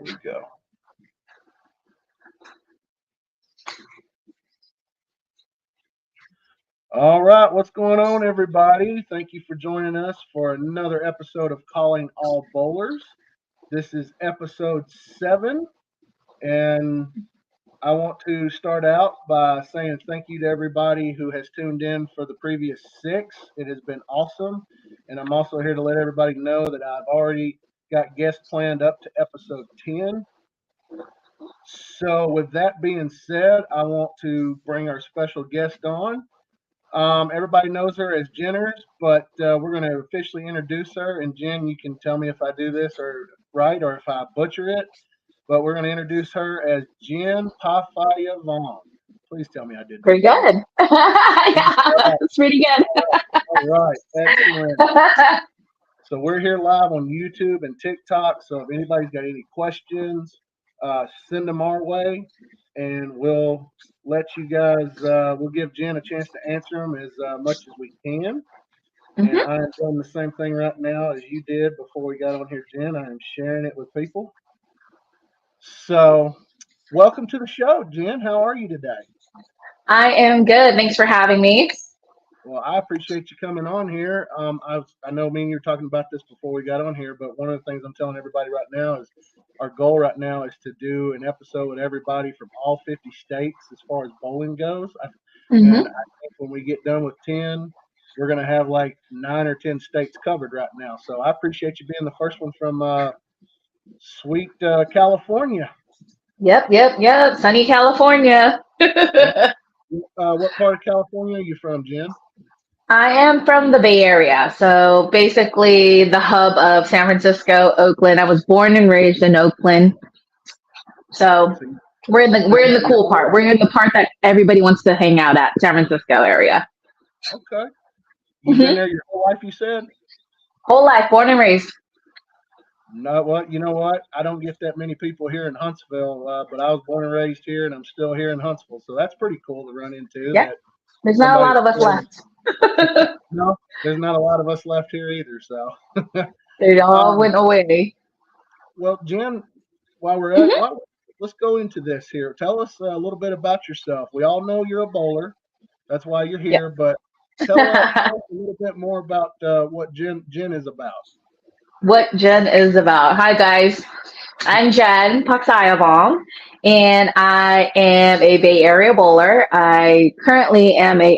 we go. All right, what's going on, everybody? Thank you for joining us for another episode of Calling All Bowlers. This is episode 7, and I want to start out by saying thank you to everybody who has tuned in for the previous 6. It has been awesome, and I'm also here to let everybody know that I've already got guests planned up to episode 10. So with that being said, I want to bring our special guest on. Everybody knows her as Jenners, but we're going to officially introduce her. And Jen, you can tell me if I do this right or if I butcher it. But we're going to introduce her as Jenn Phaxayavong. Please tell me I did that. Pretty good. Yeah, it's pretty good. All right, excellent. So we're here live on YouTube and TikTok. So if anybody's got any questions, send them our way, and we'll let you guys. We'll give Jen a chance to answer them as much as we can. And I am doing the same thing right now as you did before we got on here, Jen. I am sharing it with people. So, welcome to the show, Jen. How are you today? I am good. Thanks for having me. Well, I appreciate you coming on here. I know me and you were talking about this before we got on here, but one of the things I'm telling everybody right now is our goal right now is to do an episode with everybody from all 50 states as far as bowling goes. And I think when we get done with 10, we're going to have like 9 or 10 states covered right now. So I appreciate you being the first one from sweet California. Yep. Sunny California. What part of California are you from, Jen? I am from the Bay Area, so basically the hub of San Francisco, Oakland. I was born and raised in Oakland, so we're in the cool part. We're in the part that everybody wants to hang out at, San Francisco area. Okay, you've been there your whole life, you said? Whole life, born and raised. No, well, you know what? I don't get that many people here in Huntsville, but I was born and raised here, and I'm still here in Huntsville, so that's pretty cool to run into. Yeah, there's not a lot of us left. No, there's not a lot of us left here either, so. They all went away. Well, Jen, while we're at let's go into this here. Tell us a little bit about yourself. We all know you're a bowler. That's why you're here, but tell us a little bit more about what Jenn is about. What Jenn is about. Hi, guys. I'm Jenn Phaxayavong, and I am a Bay Area bowler. I currently am I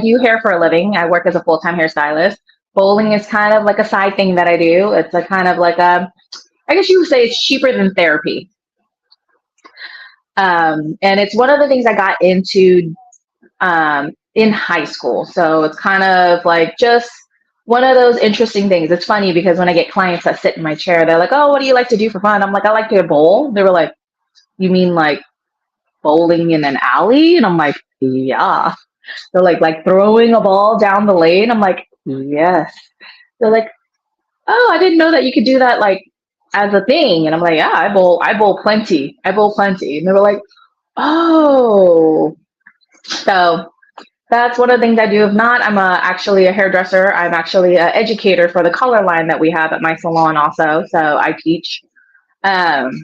do hair for a living. I work as a full-time hairstylist. Bowling is kind of like a side thing that I do. It's a kind of like I guess you would say it's cheaper than therapy. And it's one of the things I got into in high school. So it's kind of like just one of those interesting things. It's funny because when I get clients that sit in my chair, they're like, "Oh, what do you like to do for fun?" I'm like, "I like to bowl." They were like, "You mean like bowling in an alley?" And I'm like, "Yeah." They're like throwing a ball down the lane. I'm like, "Yes." They're like, "Oh, I didn't know that you could do that like as a thing." And I'm like, "Yeah, I bowl plenty. I bowl plenty." And they were like, "Oh." So that's one of the things I do. If not, I'm actually a hairdresser. I'm actually an educator for the color line that we have at my salon also. So I teach. And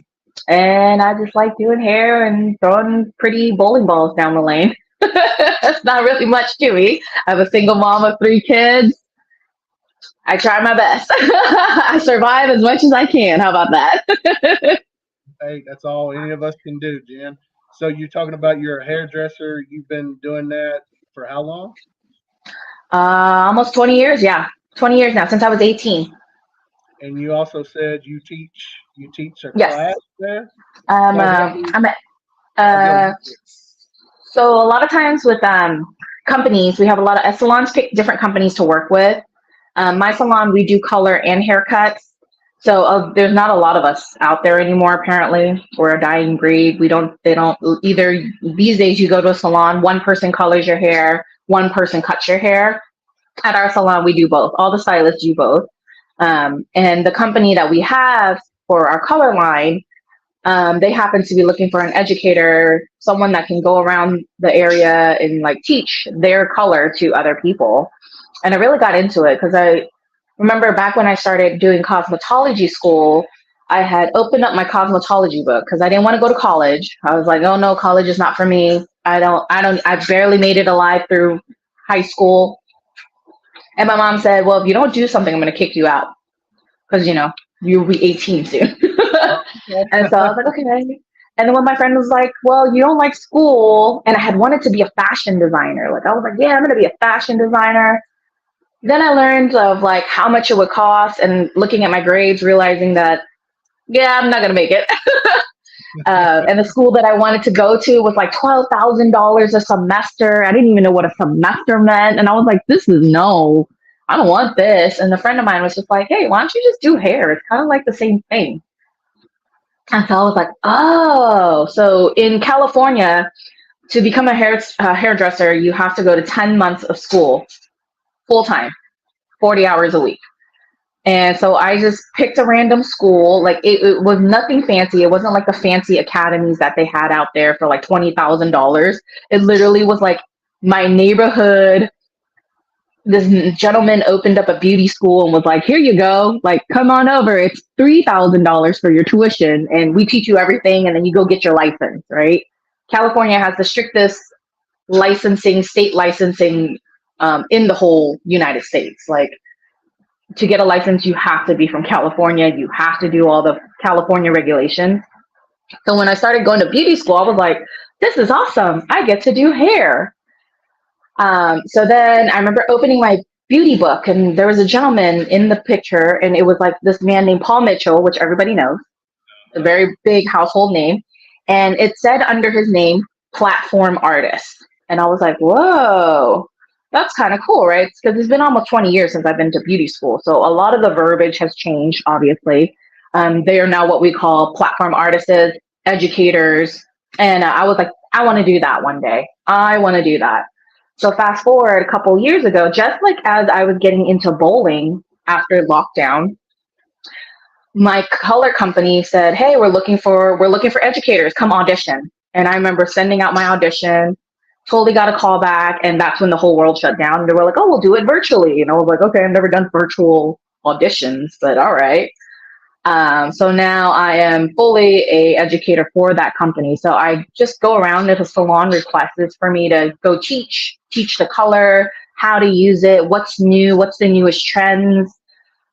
I just like doing hair and throwing pretty bowling balls down the lane. That's not really much to me. I have a single mom of 3 kids. I try my best. I survive as much as I can. How about that? Hey, that's all any of us can do, Jen. So you're talking about you're a hairdresser. You've been doing that for how long? Almost 20 years. Yeah, 20 years now, since I was 18. And you also said you teach a Yes. class there? So a lot of times with companies, we have a lot of salons pick different companies to work with. My salon, we do color and haircuts. So there's not a lot of us out there anymore. Apparently, we're a dying breed. They don't either. These days, you go to a salon, one person colors your hair, one person cuts your hair. At our salon, we do both. All the stylists do both. And the company that we have for our color line, they happen to be looking for an educator, someone that can go around the area and like teach their color to other people. And I really got into it because I remember back when I started doing cosmetology school, I had opened up my cosmetology book because I didn't want to go to college. I was like, oh no, college is not for me. I barely made it alive through high school. And my mom said, well, if you don't do something, I'm going to kick you out because, you'll be 18 soon. And so I was like, okay. And then when my friend was like, well, you don't like school. And I had wanted to be a fashion designer. Like, I was like, yeah, I'm going to be a fashion designer. Then I learned of like how much it would cost and looking at my grades, realizing that, yeah, I'm not going to make it. And the school that I wanted to go to was like $12,000 a semester. I didn't even know what a semester meant. And I was like, no, I don't want this. And a friend of mine was just like, hey, why don't you just do hair? It's kind of like the same thing. And so I was like, oh, so in California, to become a hairdresser, you have to go to 10 months of school, full time, 40 hours a week. And so I just picked a random school. Like it was nothing fancy. It wasn't like the fancy academies that they had out there for like $20,000. It literally was like my neighborhood. This gentleman opened up a beauty school and was like, here you go. Like, come on over. It's $3,000 for your tuition. And we teach you everything. And then you go get your license, right? California has the strictest state licensing in the whole United States. Like, to get a license, you have to be from California. You have to do all the California regulations. So when I started going to beauty school, I was like, this is awesome. I get to do hair. So then I remember opening my beauty book and there was a gentleman in the picture and it was like this man named Paul Mitchell, which everybody knows, a very big household name. And it said under his name, platform artist. And I was like, whoa. That's kind of cool, right? Because it's been almost 20 years since I've been to beauty school. So a lot of the verbiage has changed, obviously. They are now what we call platform artists, educators. And I was like, I want to do that one day. I want to do that. So fast forward a couple years ago, just like as I was getting into bowling after lockdown, my color company said, hey, we're looking for educators. Come audition. And I remember sending out my audition. Totally got a call back, and that's when the whole world shut down. And they were like, oh, we'll do it virtually. And I was like, okay, I've never done virtual auditions, but all right. So now I am fully a educator for that company. So I just go around if a salon requests for me to go teach the color, how to use it, what's new, what's the newest trends,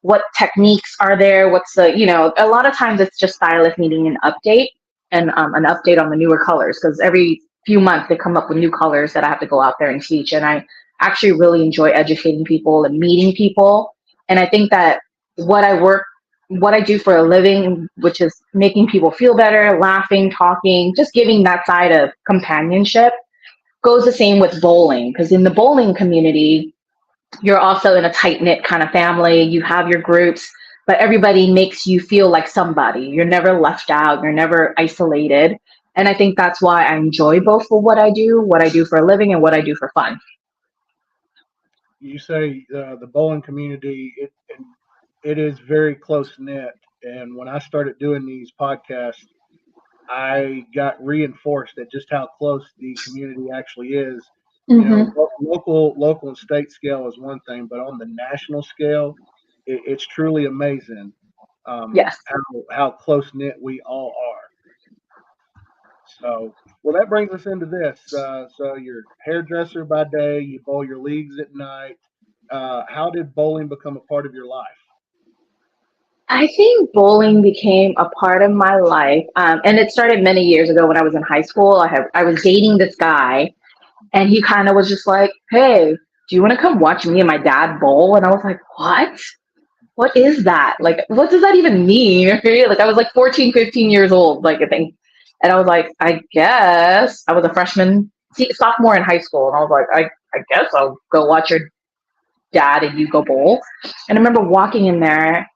what techniques are there, what's the, a lot of times it's just stylists needing an update and an update on the newer colors because every few months they come up with new colors that I have to go out there and teach. And I actually really enjoy educating people and meeting people. And I think that what I do for a living, which is making people feel better, laughing, talking, just giving that side of companionship, goes the same with bowling. Because in the bowling community, you're also in a tight-knit kind of family. You have your groups, but everybody makes you feel like somebody. You're never left out. You're never isolated. And I think that's why I enjoy both for what I do for a living and what I do for fun. You say the bowling community, it is very close-knit. And when I started doing these podcasts, I got reinforced at just how close the community actually is. Mm-hmm. Local and state scale is one thing, but on the national scale, it's truly amazing Yes. how close-knit we all are. So, well, that brings us into this. So you're hairdresser by day, you bowl your leagues at night. How did bowling become a part of your life? I think bowling became a part of my life. And it started many years ago when I was in high school. I was dating this guy and he kind of was just like, hey, do you want to come watch me and my dad bowl? And I was like, what? What is that? Like, what does that even mean? Like, I was like 14, 15 years old, like, I think. And I was like, I guess I was a freshman, sophomore in high school. And I was like, I guess I'll go watch your dad and you go bowl. And I remember walking in there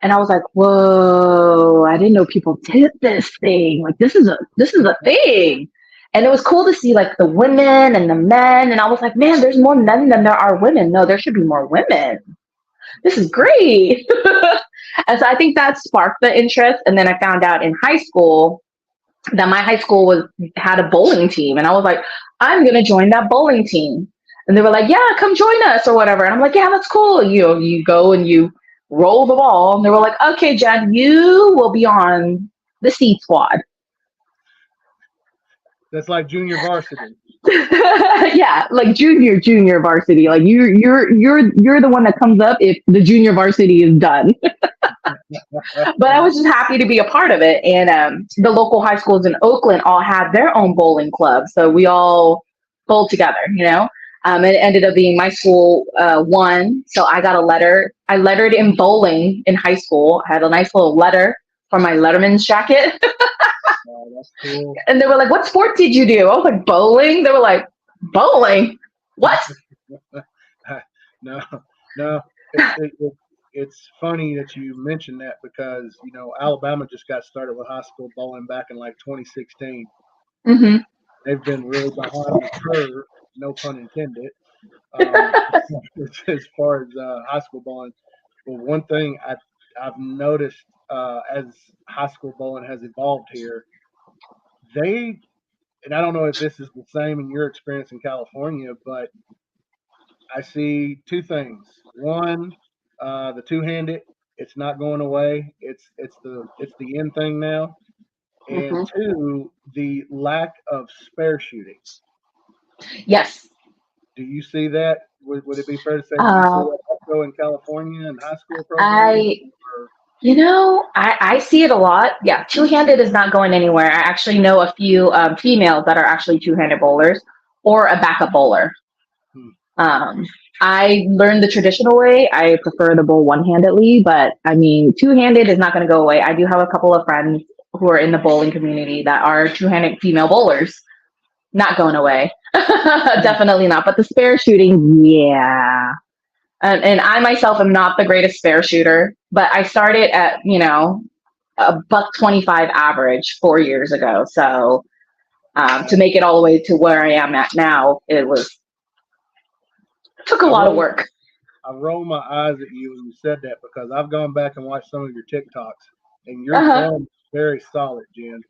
and I was like, whoa, I didn't know people did this thing. Like, this is a thing. And it was cool to see like the women and the men. And I was like, man, there's more men than there are women. No, there should be more women. This is great. And so I think that sparked the interest. And then I found out in high school that my high school had a bowling team. And I was like, I'm going to join that bowling team. And they were like, yeah, come join us or whatever. And I'm like, yeah, that's cool. You go and you roll the ball. And they were like, okay, Jen, you will be on the C squad. That's like junior varsity. Yeah, like junior varsity. Like you're the one that comes up if the junior varsity is done. But I was just happy to be a part of it. And the local high schools in Oakland all had their own bowling club, so we all bowled together. And it ended up being my school won, so I got a letter. I lettered in bowling in high school. I had a nice little letter for my letterman's jacket. Oh, that's cool. And they were like, "What sport did you do?" I was like, "Bowling." They were like, "Bowling? What?" No, no. It's funny that you mentioned that because Alabama just got started with high school bowling back in like 2016. Hmm. They've been really behind the curve, no pun intended, um, as far as high school bowling. But one thing I've noticed as high school bowling has evolved here, they and I don't know if this is the same in your experience in California, but I see two things. One, the two-handed, it's not going away. It's the in thing now. And Hmm. two, the lack of spare shooting. Yes. Do you see that? Would it be fair to say that you see Uh, that also in California and high school programs? I Or, I see it a lot. Yeah, two-handed is not going anywhere. I actually know a few females that are actually two-handed bowlers or a backup bowler. hmm, Um, I learned the traditional way. I prefer the bowl one-handedly, but I mean, two-handed is not going to go away. I do have a couple of friends who are in the bowling community that are two-handed female bowlers. Not going away. hmm, Definitely not. But the spare shooting, yeah. And I myself am not the greatest spare shooter, but I started at, a buck 25 average 4 years ago. So to uh, make it all the way to where I am at now, took a I lot of roll work. I roll my eyes at you when you said that because I've gone back and watched some of your TikToks and your Uh-huh. form is very solid, Jen.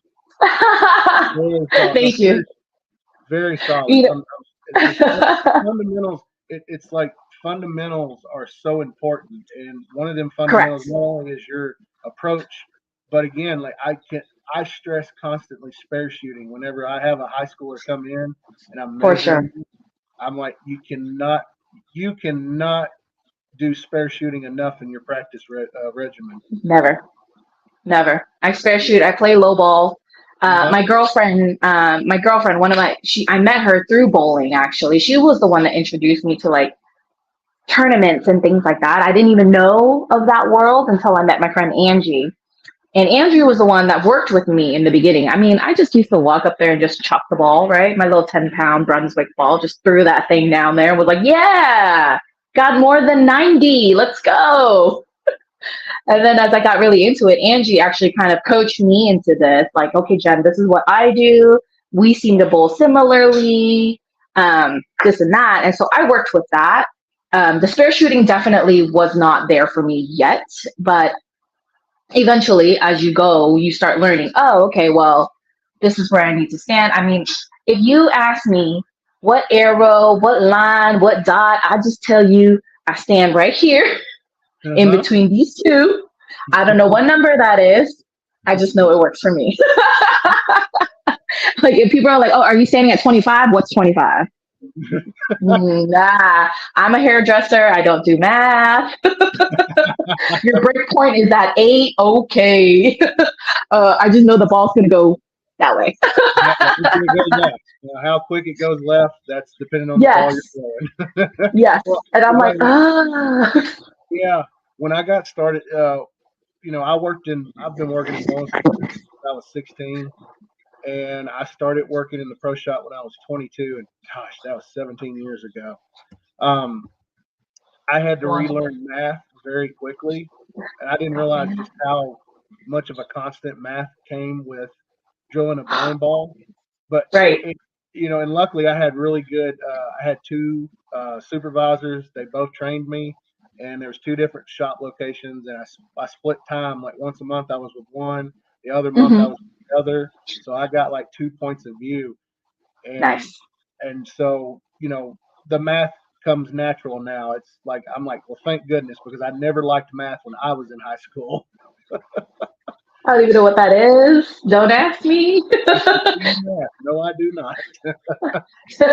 Very solid. No, Thank you. very solid. You know, It's fundamentals. It's like fundamentals are so important, and one of them fundamentals correct. not only is your approach, but again, like I stress constantly spare shooting. Whenever I have a high schooler come in and I'm For measuring, sure. I'm like, you cannot do spare shooting enough in your practice regimen. Never. Never. I spare shoot. I play low ball. Uh huh. My girlfriend, I met her through bowling actually. She was the one that introduced me to like tournaments and things like that. I didn't even know of that world until I met my friend Angie. And Andrew was the one that worked with me in the beginning. I mean, I just used to walk up there and just chuck the ball, right? My little 10-pound Brunswick ball, just threw that thing down there and was like, yeah, got more than 90. Let's go. And then as I got really into it, Angie actually kind of coached me into this like, okay, Jen, this is what I do. We seem to bowl similarly, this and that. And so I worked with that. The spare shooting definitely was not there for me yet, but eventually as you go you start learning, oh, okay, well, this is where I need to stand. I mean, if you ask me what arrow, what line, what dot, I just tell you I stand right here Uh in huh. between these two. I don't know what number that is, I just know it works for me. Like if people are like, oh, are you standing at 25, what's 25? Nah, I'm a hairdresser, I don't do math. Your break point is at 8. Okay. I just know the ball's gonna go that way. Yeah, it's gonna go left. How quick it goes left, that's depending on the ball you're Yes. throwing. Yes. Well, And I'm like, right. ah. Yeah. When I got started, I've been working in bowling since I was 16, and I started working in the pro shop when I was 22, and gosh, that was 17 years ago. Um, I had to Wow. relearn math very quickly, and I didn't realize just how much of a constant math came with drilling a bowling ball. But Right. and luckily I had really good. I had two supervisors. They both trained me, and there was two different shop locations, and I split time. Like once a month I was with one, the other month I Hmm. was with the other. So I got like 2 points of view, and Nice. and so the math comes natural now. It's like I'm like, well, thank goodness, because I never liked math when I was in high school. I don't even know what that is. Don't ask me. No, I do not.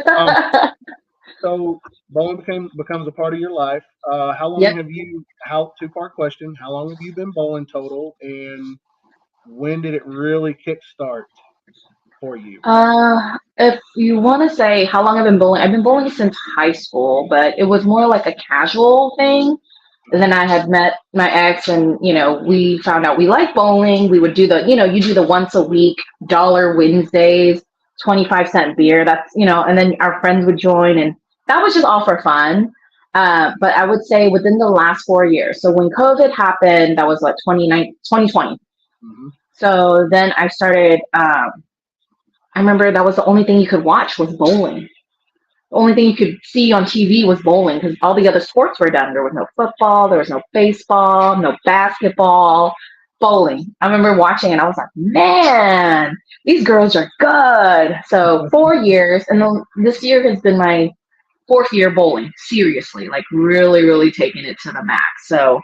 um, so bowling becomes a part of your life. How long Yep. have you? How two-part question? How long have you been bowling total, and when did it really kickstart for you? If you want to say how long I've been bowling since high school, but it was more like a casual thing. And then I had met my ex, and we found out we like bowling. We would do you do the once a week dollar Wednesdays, 25-cent beer. That's and then our friends would join, and that was just all for fun. But I would say within the last 4 years. So when COVID happened, that was like 2020. Mm-hmm. So then I started. I remember that was the only thing you could watch was bowling. The only thing you could see on TV was bowling because all the other sports were done. There was no football, there was no baseball, no basketball, bowling. I remember watching and I was like, man, these girls are good. So 4 years, and then this year has been my fourth year bowling. Seriously, like really, really taking it to the max. So,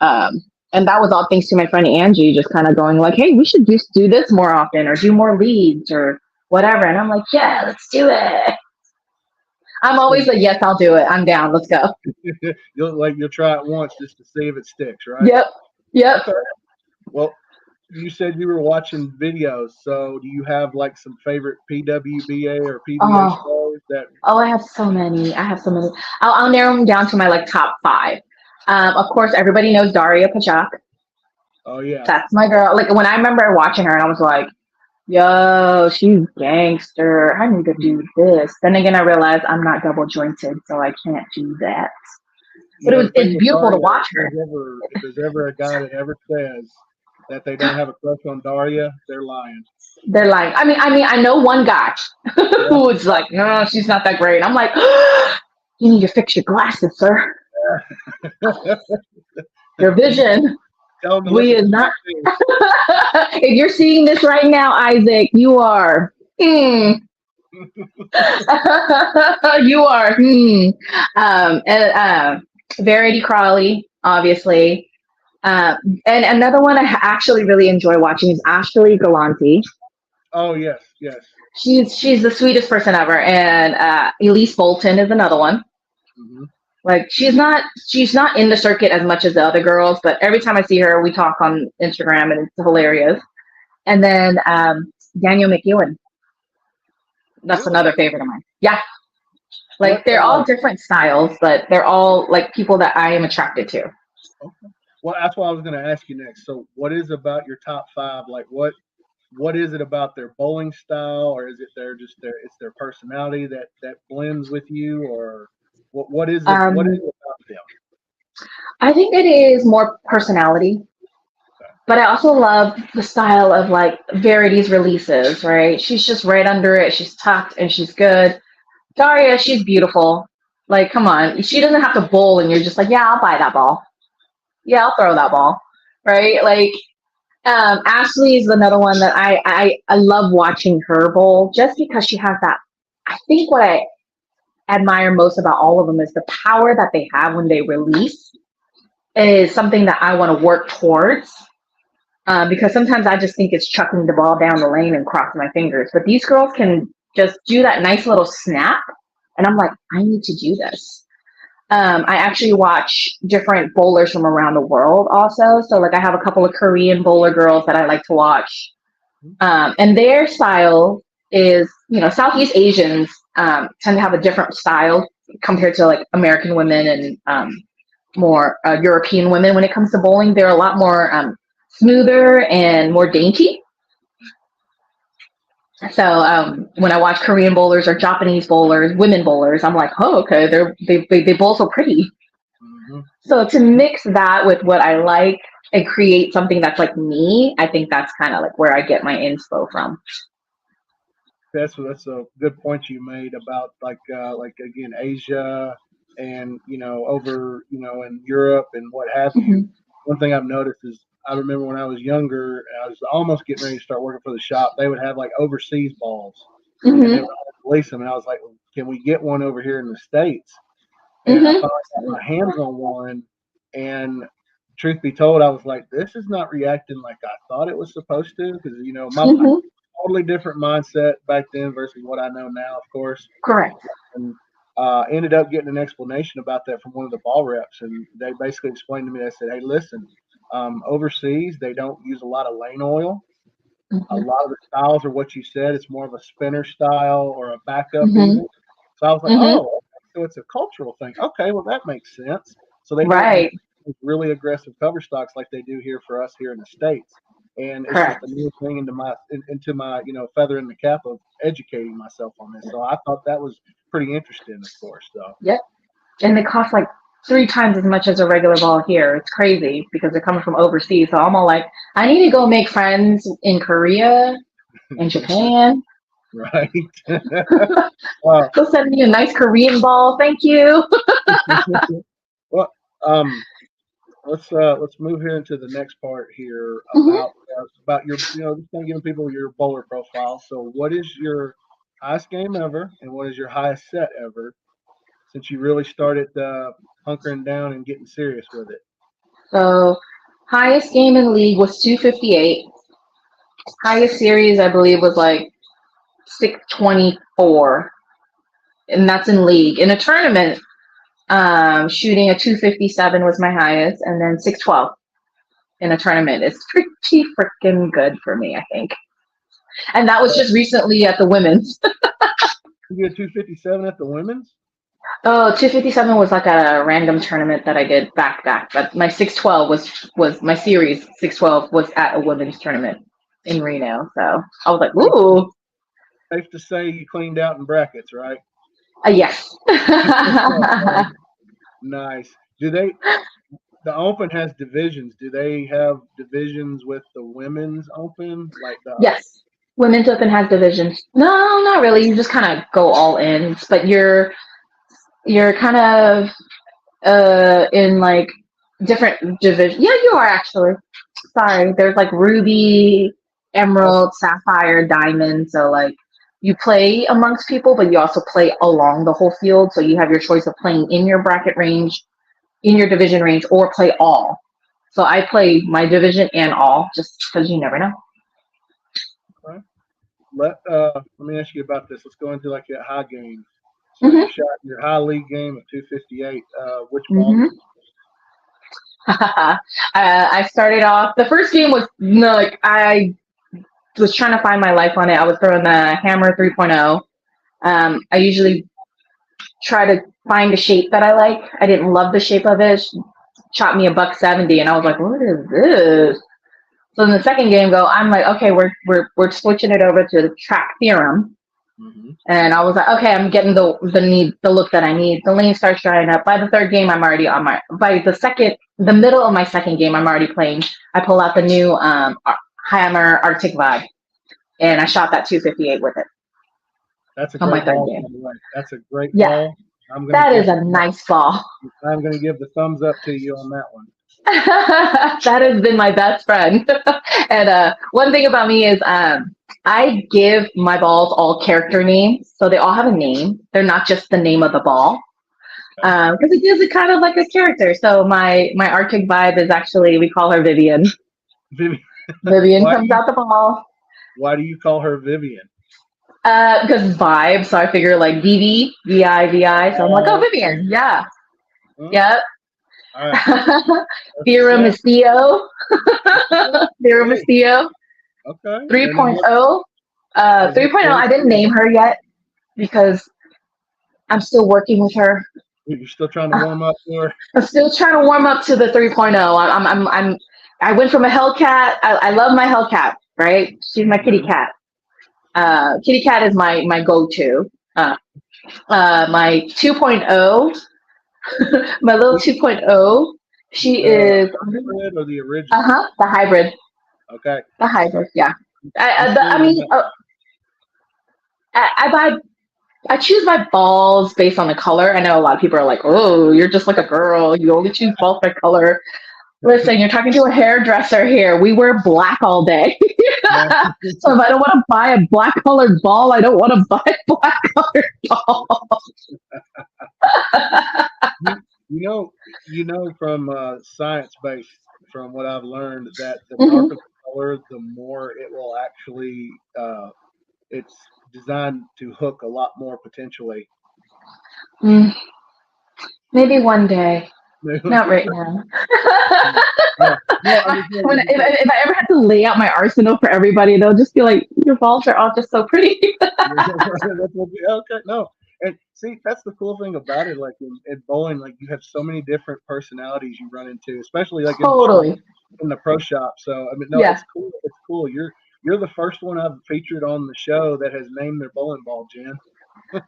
and that was all thanks to my friend Angie, just kind of going like, hey, we should just do this more often or do more leads or whatever. And I'm like, yeah, let's do it. I'm always like, yes, I'll do it. I'm down. Let's go. You'll try it once just to see if it sticks, right? Yep. Okay. Well, you said you were watching videos, so do you have like some favorite PWBA or PBA shows that? Oh, I have so many. I'll narrow them down to my like top 5. Of course, everybody knows Daria Pachak. Oh yeah, that's my girl. Like when I remember watching her, and I was like, yo, she's gangster. I need to do this. Then again, I realized I'm not double jointed, so I can't do that. But it's beautiful to watch her. If there's ever a guy that ever says that they don't have a crush on Daria, they're lying. They're lying. I mean, I know one guy who's like, no, she's not that great. I'm like, you need to fix your glasses, sir. Your vision. We is not. If you're seeing this right now, Isaac, you are. You are. Verity Crawley, obviously. And another one I actually really enjoy watching is Ashley Galante. Oh yes. She's the sweetest person ever, and Elise Bolton is another one. Mm-hmm. Like she's not in the circuit as much as the other girls, but every time I see her, we talk on Instagram, and it's hilarious. And then Daniel McEwen. That's another favorite of mine. Yeah. Like they're all different styles, but they're all like people that I am attracted to. Okay. Well, that's what I was going to ask you next. So, what is about your top 5? Like, what is it about their bowling style, or is it their personality that blends with you, or what is it? What is it about them? I think it is more personality, but I also love the style of like Verity's releases. Right? She's just right under it. She's tucked and she's good. Daria, she's beautiful. Like, come on, she doesn't have to bowl, and you're just like, yeah, I'll buy that ball. Yeah, I'll throw that ball. Right? Like, Ashley is another one that I love watching her bowl just because she has that. I think what I admire most about all of them is the power that they have when they release is something that I want to work towards. Because sometimes I just think it's chucking the ball down the lane and crossing my fingers. But these girls can just do that nice little snap. And I'm like, I need to do this. I actually watch different bowlers from around the world also. So like I have a couple of Korean bowler girls that I like to watch. And their style is, Southeast Asians tend to have a different style compared to like American women and more European women when it comes to bowling. They're a lot more smoother and more dainty. So when I watch Korean bowlers or Japanese bowlers, women bowlers, I'm like, oh, okay, they bowl so pretty. Mm-hmm. So to mix that with what I like and create something that's like me, I think that's kind of like where I get my inspo from. That's a good point you made about like again Asia and over in Europe and what have you. Mm-hmm. One thing I've noticed is I remember when I was younger, I was almost getting ready to start working for the shop. They would have like overseas balls, and they would release them. And I was like, "Can we get one over here in the States?" and I finally got my hands on one. And truth be told, I was like, this is not reacting like I thought it was supposed to, because my totally different mindset back then versus what I know now, of course. Correct. And ended up getting an explanation about that from one of the ball reps, and they basically explained to me. They said, "Hey, listen, overseas they don't use a lot of lane oil. A lot of the styles are what you said. It's more of a spinner style or a backup even." So I was like, "Oh, so it's a cultural thing. Okay, well that makes sense." So they don't use really aggressive cover stocks like they do here for us here in the States. And it's just a new thing into my feather in the cap of educating myself on this. So I thought that was pretty interesting, of course. So yep, and they cost like 3 times as much as a regular ball here. It's crazy because they're coming from overseas. So I'm all like, I need to go make friends in Korea, in Japan. Right. Go send me a nice Korean ball, thank you. Well, let's move here into the next part here about your just kind of giving people your bowler profile. So what is your highest game ever, and what is your highest set ever since you really started hunkering down and getting serious with it? So highest game in league was 258. Highest series I believe was like 624, and that's in league. In a tournament, shooting a 257 was my highest, and then 612 in a tournament is pretty freaking good for me, I think. And that was just recently at the women's. You get 257 at the women's? Oh, 257 was like a random tournament that I did back. But my 612 was my series. 612 was at a women's tournament in Reno. So I was like, ooh. Safe to say you cleaned out in brackets, right? Yes. Nice. The Open has divisions. Do they have divisions with the Women's Open? Yes. Women's Open has divisions. No, not really. You just kind of go all in, but you're kind of in like different divisions. Yeah, you are actually. Sorry. There's like ruby, emerald, sapphire, diamond. So like you play amongst people, but you also play along the whole field. So you have your choice of playing in your bracket range, in your division range, or play all. So I play my division and all, just because you never know. Okay. Let me ask you about this. Let's go into like your high game. So you shot your high league game of 258. Which ball? I started off. The first game was I was trying to find my life on it. I was throwing the hammer 3.0. I usually try to find a shape that I like. I didn't love the shape of it. Shot me a $170, and I was like, "What is this?" So in the second game, I'm like, "Okay, we're switching it over to the track theorem." And I was like, "Okay, I'm getting the look that I need." The lane starts drying up. By the third game, I'm already on by the middle of my second game, I'm already playing. I pull out the new Hammer Arctic Vibe, and I shot that 258 with it. That's a great ball. That's a great ball. That is a nice ball. I'm going to give the thumbs up to you on that one. That has been my best friend. And one thing about me is I give my balls all character names, so they all have a name. They're not just the name of the ball, because it gives it kind of like a character. So my Arctic Vibe is actually, we call her Vivian. Vivian comes out the ball. Why do you call her Vivian? Because vibe, so I figure like VV, VI. So I'm like, oh, Vivian, yeah. Yep. All right. Theorem is Theo. Theorem is Theo. Okay. 3.0. 3.0, I didn't name her yet because I'm still working with her. You're still trying to warm up to her? I'm still trying to warm up to the 3.0. I went from a Hellcat. I love my Hellcat, right? She's my kitty cat. Kitty cat is my go-to. My 2.0, my little 2.0, she is the hybrid or the original? The hybrid. Okay. The hybrid, yeah. I choose my balls based on the color. I know a lot of people are like, "Oh, you're just like a girl. You only choose balls by color." Listen, you're talking to a hairdresser here. We wear black all day. So if I don't want to buy a black colored ball, I don't want to buy a black colored ball. You know from science based, from what I've learned, that the Hmm. darker the color, the more it will actually. It's designed to hook a lot more potentially. Mm, maybe one day. Not right now. Yeah. No, I mean, yeah, If I ever had to lay out my arsenal for everybody, they'll just be like, "Your balls are all just so pretty." okay, no. And see, that's the cool thing about it. Like in bowling, like you have so many different personalities you run into, especially like Totally. in the pro shop. So I mean, no, Yeah. it's cool. It's cool. You're the first one I've featured on the show that has named their bowling ball, Jen.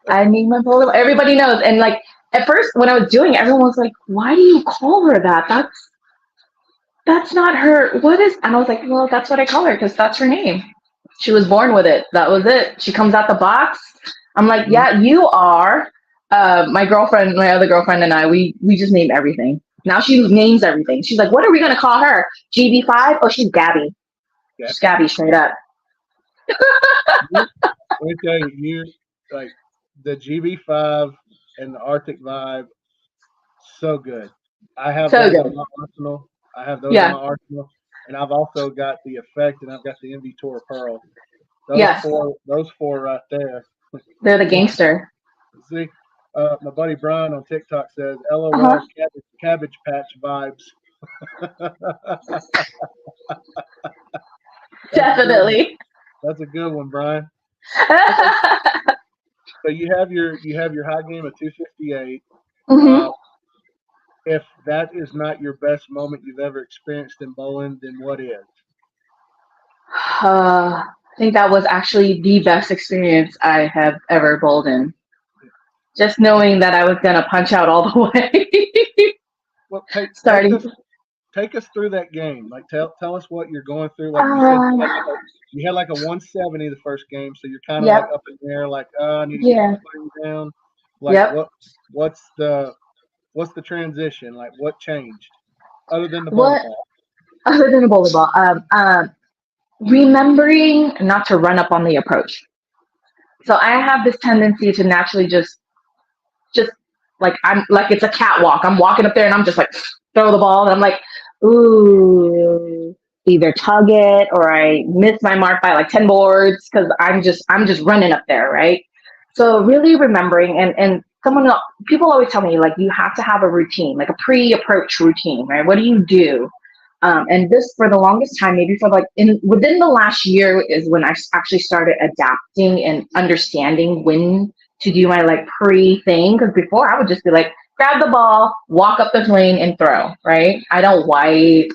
I need my bowling. Everybody knows. And like at first, when I was doing it, everyone was like, "Why do you call her that? That's not her. What is?" And I was like, "Well, that's what I call her because that's her name. She was born with it. That was it. She comes out the box." I'm like, Mhm. "Yeah, you are." My girlfriend, my other girlfriend, and I, we just name everything. Now she names everything. She's like, "What are we gonna call her? GB5? Oh, she's Gabby. Yeah. She's Gabby straight up." Let me tell you, you like the GB5 and the Arctic Vibe, so good. I have So those in good. my arsenal. I have those in my Yeah. arsenal, and I've also got the Effect, and I've got the MV Tour Pearl. Yes. Those four right there. They're the gangster. See, my buddy Brian on TikTok says, Uh huh. "LOL, cabbage patch vibes." That's a good one. Definitely. That's a good one, Brian. Okay, so you have your high game of 258. Hmm. Uh, if that is not your best moment you've ever experienced in bowling, then what is? I think that was actually the best experience I have ever bowled in. Just knowing that I was gonna punch out all the way. Well, take take Starting. us take us through that game. Like tell us what you're going through. Like you said, Uh, you had like a 170 the first game, so you're kind of like yep. up in there, like I need to get my Yeah. swing down. Like Yep. what's the transition? Like what changed other than the bowling What ball? other than a bowling ball? Remembering not to run up on the approach. So I have this tendency to naturally just like I'm like it's a catwalk. I'm walking up there and I'm just like throw the ball and I'm like, ooh, either tug it or I miss my mark by like 10 boards because I'm just running up there, right? So really remembering and people always tell me like you have to have a routine, like a pre-approach routine, right? What do you do? And this for the longest time, maybe for like in within the last year is when I actually started adapting and understanding when to do my like pre thing. Because before I would just be like, grab the ball, walk up the lane, and throw. Right? I don't wipe.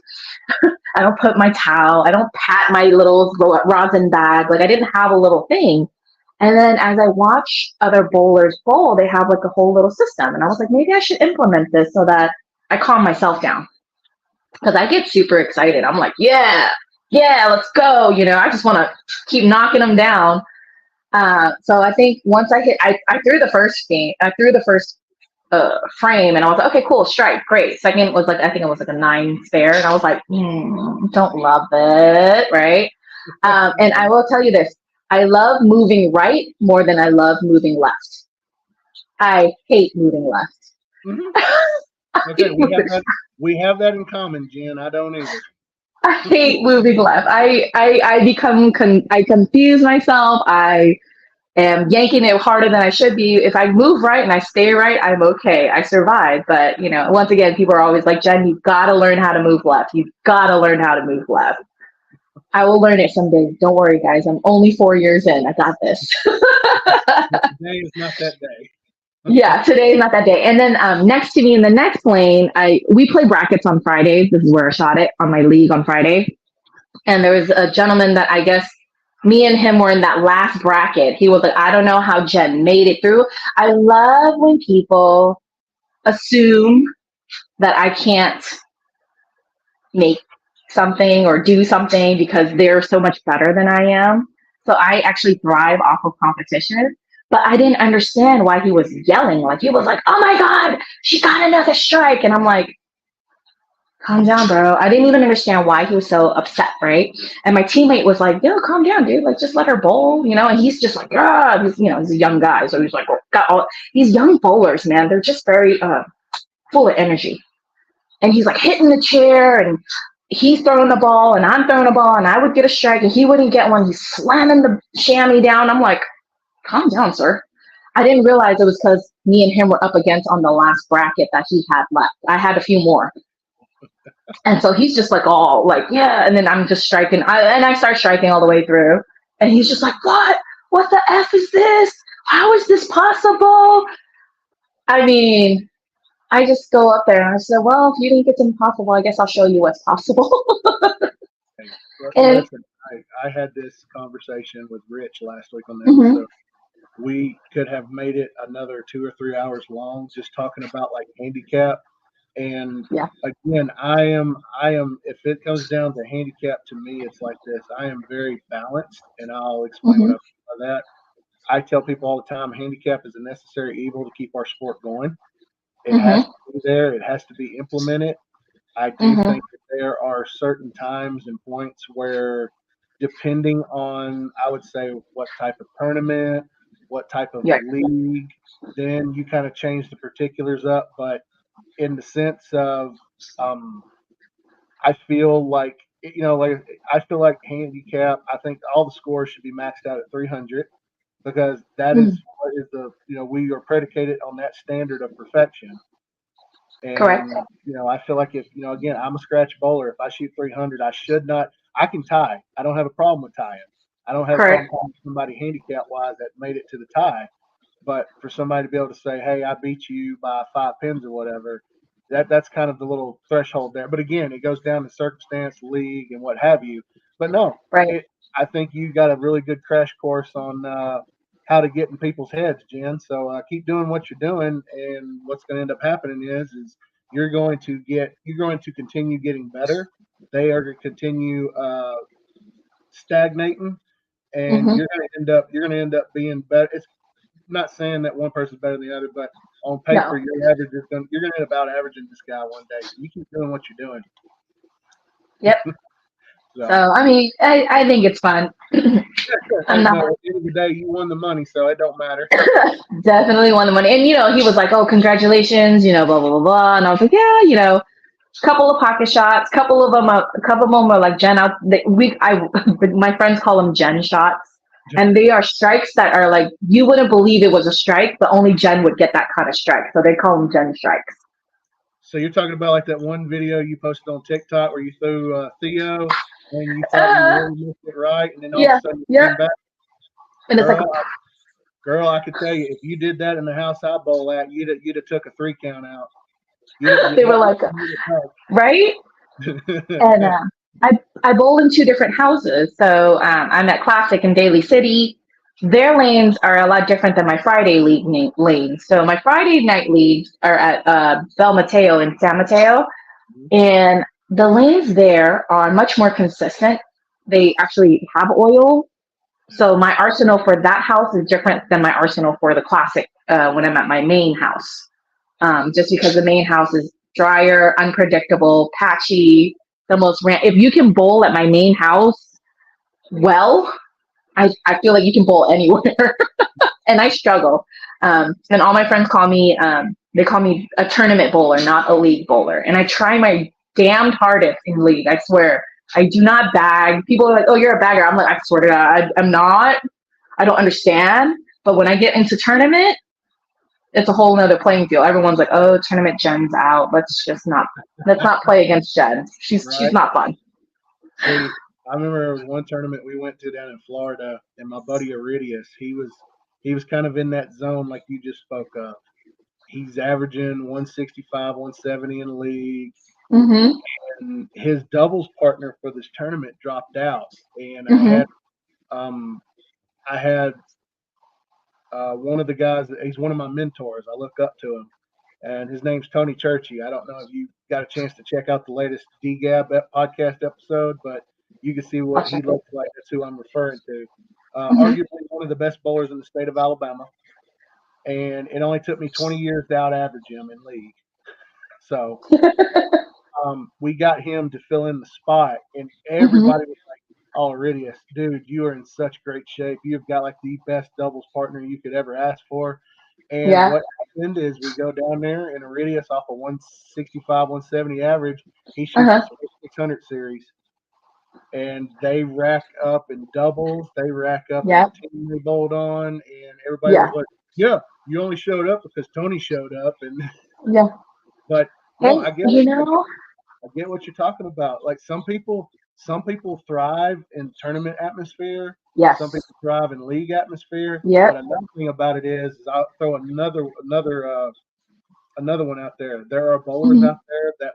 I don't put my towel. I don't pat my little rosin bag. Like I didn't have a little thing. And then as I watch other bowlers bowl, they have like a whole little system. And I was like, maybe I should implement this so that I calm myself down because I get super excited. I'm like, yeah, yeah, let's go. I just want to keep knocking them down. So I think once I threw the first game, I threw the first frame, and I was like, okay, cool, strike, great. Second was like, I think it was like a 9 spare, and I was like, don't love it, right? And I will tell you this: I love moving right more than I love moving left. I hate moving left. Hmm. I Okay, hate moving we have that in common, Jen. I don't either. I hate moving left. I confuse myself. I am yanking it harder than I should be. If I move right and I stay right, I'm okay. I survive. But once again, people are always like, Jen, you've got to learn how to move left. You've got to learn how to move left. I will learn it someday. Don't worry, guys. I'm only 4 years in. I got this. But today is not that day. Yeah, today is not that day. And then next to me in the next lane, we play brackets on Fridays. This is where I shot it on my league on Friday. And there was a gentleman that I guess me and him were in that last bracket. He was like, I don't know how Jen made it through. I love when people assume that I can't make something or do something because they're so much better than I am. So I actually thrive off of competition. But I didn't understand why he was yelling. Like he was like, oh my God, she got another strike. And I'm like, calm down, bro. I didn't even understand why he was so upset, right? And my teammate was like, yo, calm down, dude. Like, just let her bowl, you know? And he's just like, ah, he's a young guy. So he's like, oh, got all these young bowlers, man. They're just very full of energy. And he's like hitting the chair and he's throwing the ball and I'm throwing the ball and I would get a strike and he wouldn't get one. He's slamming the chamois down. I'm like, calm down, sir. I didn't realize it was because me and him were up against on the last bracket that he had left. I had a few more. And so he's just like, all like, yeah. And then I'm just striking. I start striking all the way through. And he's just like, what? What the F is this? How is this possible? I mean, I just go up there and I said, well, if you think it's impossible, I guess I'll show you what's possible. And Listen, I had this conversation with Rich last week on the mhm, episode. We could have made it another 2 or 3 hours long just talking about like handicap. And yeah. again, I am, if it comes down to handicap to me, it's like this. I am very balanced, and I'll explain what I Hmm. mean by that. I tell people all the time, handicap is a necessary evil to keep our sport going. It has Hmm. to be there. It has to be implemented. I do Hmm. think that there are certain times and points where, depending on, I would say, what type of tournament, what type of Yeah. league, then you kind of change the particulars up. But in the sense of, um, I feel like, like I feel like handicap. I think all the scores should be maxed out at 300 because that is Mhm. what is we are predicated on that standard of perfection. Correct. And I feel like if again, I'm a scratch bowler. If I shoot 300, I should not. I can tie. I don't have a problem with tying. I don't have a problem Correct. calling somebody handicap wise that made it to the tie. But for somebody to be able to say, "Hey, I beat you by 5 pins or whatever," that's kind of the little threshold there. But again, it goes down to circumstance, league, and what have you. But no, Right. it. I think you got a really good crash course on how to get in people's heads, Jen. So keep doing what you're doing, and what's going to end up happening is you're going to continue getting better. They are going to continue stagnating, and Hmm. you're going to end up being better. It's not saying that one person's better than the other, but on paper, No. you're going to end up out averaging this guy one day. So you keep doing what you're doing. Yep. So, So I mean, I think it's fun. I'm hey, not no, at the end of the day, you won the money, so it don't matter. definitely won the money. And, he was like, oh, congratulations, blah, blah, blah, blah. And I was like, yeah, couple of pocket shots, a couple of them are like Jen out. My friends call them Jen shots. And they are strikes that are like, you wouldn't believe it was a strike, but only Jen would get that kind of strike. So they call them Jen strikes. So you're talking about like that one video you posted on TikTok where you threw Theo and you thought you Uh, really missed it right, and then all of a yeah, sudden you yeah. came back. And it's like, Girl, I could tell you, if you did that in the house I bowl at, you'd have took a 3 count out. they were like, right? And I bowl in two different houses. So I'm at Classic in Daly City. Their lanes are a lot different than my Friday league lanes. So my Friday night leagues are at Bel Mateo in San Mateo. And the lanes there are much more consistent. They actually have oil. So my arsenal for that house is different than my arsenal for the Classic when I'm at my main house. Just because the main house is drier, unpredictable, patchy. If you can bowl at my main house, well, I feel like you can bowl anywhere, and I struggle. And all my friends they call me a tournament bowler, not a league bowler. And I try my damned hardest in league. I swear, I do not bag. People are like, "Oh, you're a bagger." I'm like, I swear to God, I'm not. I don't understand. But when I get into tournament, it's a whole nother playing field. Everyone's like, "Oh, tournament Jen's out. Let's not play against Jen. She's Right. not fun." See, I remember one tournament we went to down in Florida, and my buddy Iridius, he was kind of in that zone like you just spoke of. He's averaging 165, 170 in the league, Mm-hmm. and his doubles partner for this tournament dropped out, and Mm-hmm. um, I had one of the guys. He's one of my mentors. I look up to him, and his name's Tony Churchy. I don't know if you got a chance to check out the latest DGAB podcast episode, but you can see I'll what he check it. looks like. That's who I'm referring to. Mm-hmm. Arguably one of the best bowlers in the state of Alabama, and it only took me 20 years to out average him in league. So we got him to fill in the spot, and Hmm. everybody was like, "Oh, Iridius, dude, you are in such great shape. You've got like the best doubles partner you could ever ask for." And Yeah. what happened is we go down there, and Iridius off a 165, 170 average, he shoots a Uh-huh. 600 series, and they rack up in doubles, they rack up in Yeah. the team they bowled on, and everybody was Yeah. like, "Yeah, you only showed up because Tony showed up." And Yeah. but no, And you know, I get what you're talking about. Like some people thrive in tournament atmosphere. Some yes. people thrive in league atmosphere. But Yep. another thing about it is I'll throw another one out there. There are bowlers Hmm. out there that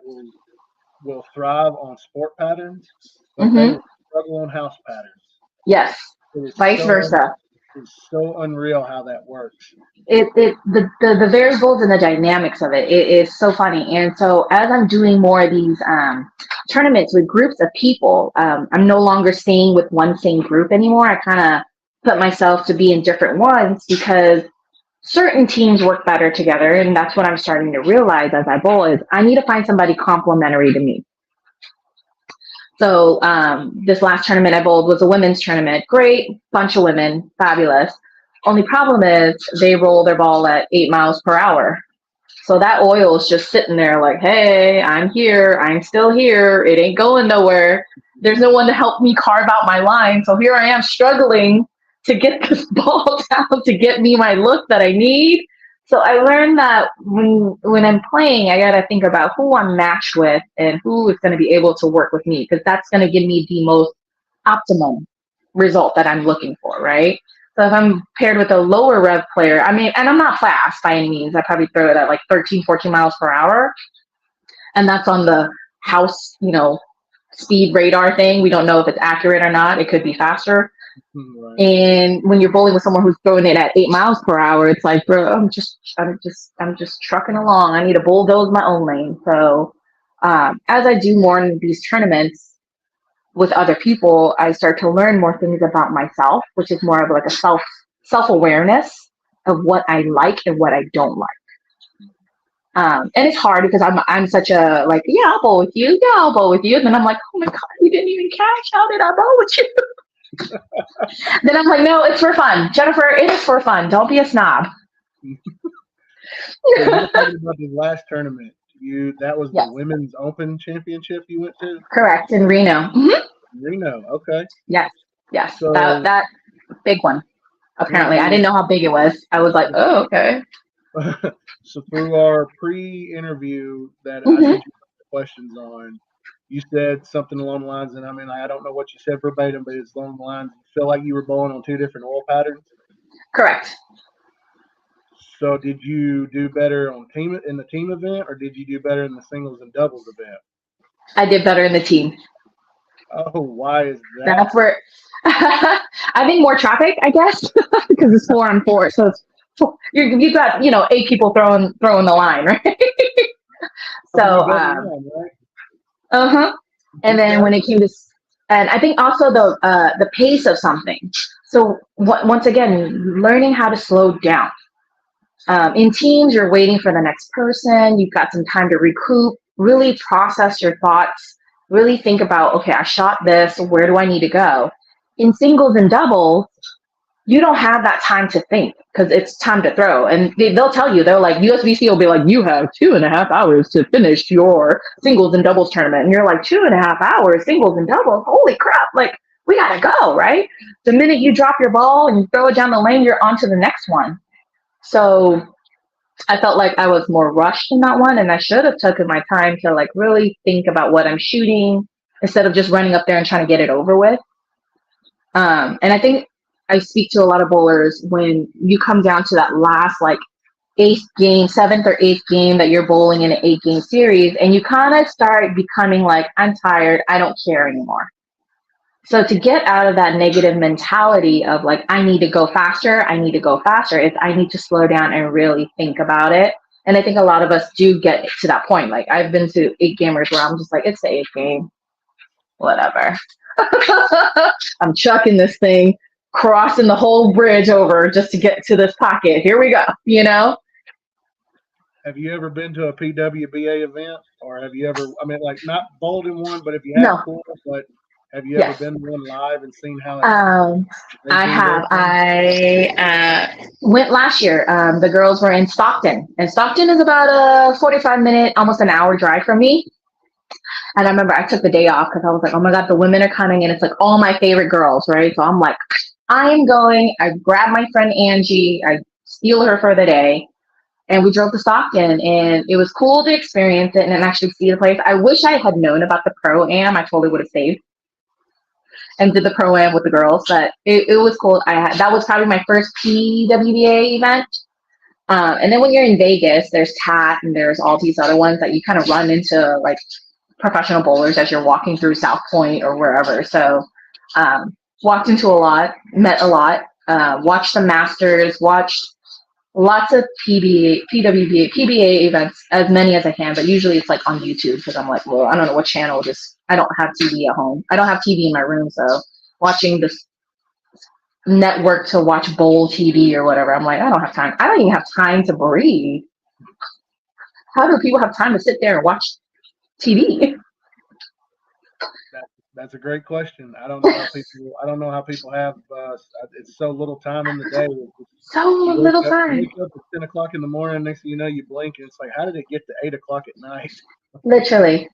will thrive on sport patterns, but they Hmm. will struggle on house patterns. Yes. It is Vice so versa. it's so unreal how that works. The variables and the dynamics of it is so funny. And so as I'm doing more of these tournaments with groups of people, I'm no longer staying with one same group anymore. I kind of put myself to be in different ones because certain teams work better together, and that's what I'm starting to realize as I bowl is I need to find somebody complementary to me. So this last tournament I bowled was a women's tournament. Great bunch of women, fabulous. Only problem is they roll their ball at 8 miles per hour. So that oil is just sitting there like, hey, I'm here. I'm still here. It ain't going nowhere. There's no one to help me carve out my line. So here I am struggling to get this ball down to get me my look that I need. So I learned that when I'm playing, I got to think about who I'm matched with and who is going to be able to work with me because that's going to give me the most optimum result that I'm looking for, right? So if I'm paired with a lower rev player, I mean, and I'm not fast by any means. I probably throw it at like 13, 14 miles per hour. And that's on the house, speed radar thing. We don't know if it's accurate or not. It could be faster. Right. And when you're bowling with someone who's throwing it at 8 miles per hour, it's like, bro, I'm just trucking along. I need to bulldoze my own lane. So as I do more in these tournaments with other people, I start to learn more things about myself, which is more of like a self awareness of what I like and what I don't like. And it's hard because I'm such a like, yeah, I'll bowl with you, yeah, I'll bowl with you, and then I'm like, oh my god, we didn't even cash. How did I bowl with you? Then I'm like, no, it's for fun, Jennifer. It is for fun. Don't be a snob. So you were talking about the last tournament. That was the Yes, Women's Open Championship you went to? correct. In Reno. Hmm. Reno. Okay. Yes, yes. That So that big one. Apparently, I through didn't know how big it was. I was like, oh, okay. so through our pre-interview that I Hmm. sent you questions on, you said something along the lines, and I mean, I don't know what you said verbatim, but it's along the lines. You feel like you were bowling on two different oil patterns. Correct. So did you do better on team in the team event, or did you do better in the singles and doubles event? I did better in the team. Oh, why is that? That's where I think more traffic, I guess, because it's 4 on 4. So it's you got 8 people throwing the line, right? Helping you So build a line, right? uh-huh. And then Okay. when it came to, and I think also the pace of something. So once again, learning how to slow down. In teams, you're waiting for the next person. You've got some time to recoup, really process your thoughts, really think about, okay, I shot this. Where do I need to go? In singles and doubles, you don't have that time to think because it's time to throw. And they'll tell you, they're like, USBC will be like, you have 2.5 hours to finish your singles and doubles tournament. And you're like, 2.5 hours, singles and doubles? Holy crap. Like, we got to go, right? The minute you drop your ball and you throw it down the lane, you're on to the next one. So I felt like I was more rushed in that one. And I should have taken my time to like really think about what I'm shooting instead of just running up there and trying to get it over with. And I think I speak to a lot of bowlers when you come down to that last like seventh or eighth game that you're bowling in an 8-game series, and you kind of start becoming like, I'm tired, I don't care anymore. So to get out of that negative mentality of like, I need to go faster, it's I need to slow down and really think about it. And I think a lot of us do get to that point. Like I've been to 8-gamers where I'm just like, it's the 8th game, whatever. I'm chucking this thing, crossing the whole bridge over just to get to this pocket. Here we go, Have you ever been to a PWBA event, or have you ever? I mean, like not bowled in one, but if you have, No. cool. But have you ever Yes. been to one live and seen how Um, they I do their have. thing? I went last year. The girls were in Stockton, and Stockton is about a 45-minute, almost an hour drive from me. And I remember I took the day off because I was like, oh my God, the women are coming, and it's like all my favorite girls, right? So I'm like, I'm going. I grabbed my friend Angie. I steal her for the day. And we drove to Stockton, and it was cool to experience it and then actually see the place. I wish I had known about the Pro-Am. I totally would have stayed and did the Pro-Am with the girls, but it was cool. That was probably my first PWBA event. And then when you're in Vegas, there's TAT and there's all these other ones that you kind of run into like professional bowlers as you're walking through South Point or wherever. So walked into a lot, met a lot, watched the Masters, watched lots of PWBA, PBA events, as many as I can, but usually it's like on YouTube because I'm like, well, I don't know what channel. I don't have TV at home. I don't have TV in my room, so watching this network to watch bowl TV or whatever, I'm like, I don't have time. I don't even have time to breathe. How do people have time to sit there and watch TV? That's a great question. I don't know how people. I don't know how people have. It's so little time in the day. So little time. Wake up at 10 o'clock in the morning. Next thing you know, you blink, and it's like, how did it get to 8 o'clock at night? Literally.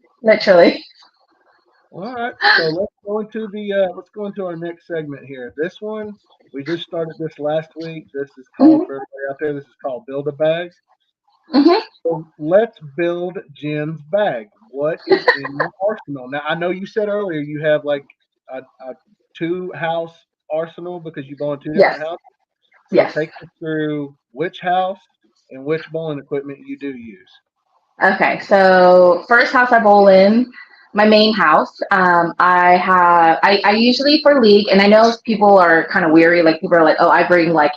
All right, so let's go into our next segment here. This one we just started this last week. This is called Mm-hmm. for everybody out there. This is called Build a Bag. Mm-hmm. So let's build Jenn's bag. What is in your arsenal? Now I know you said earlier you have like a two house arsenal because you bowl in two Yes. different houses. So Yes. take us through which house and which bowling equipment you do use. Okay, so first house I bowl in, my main house. I usually for league, and I know people are kind of weary. Like people are like, oh, I bring like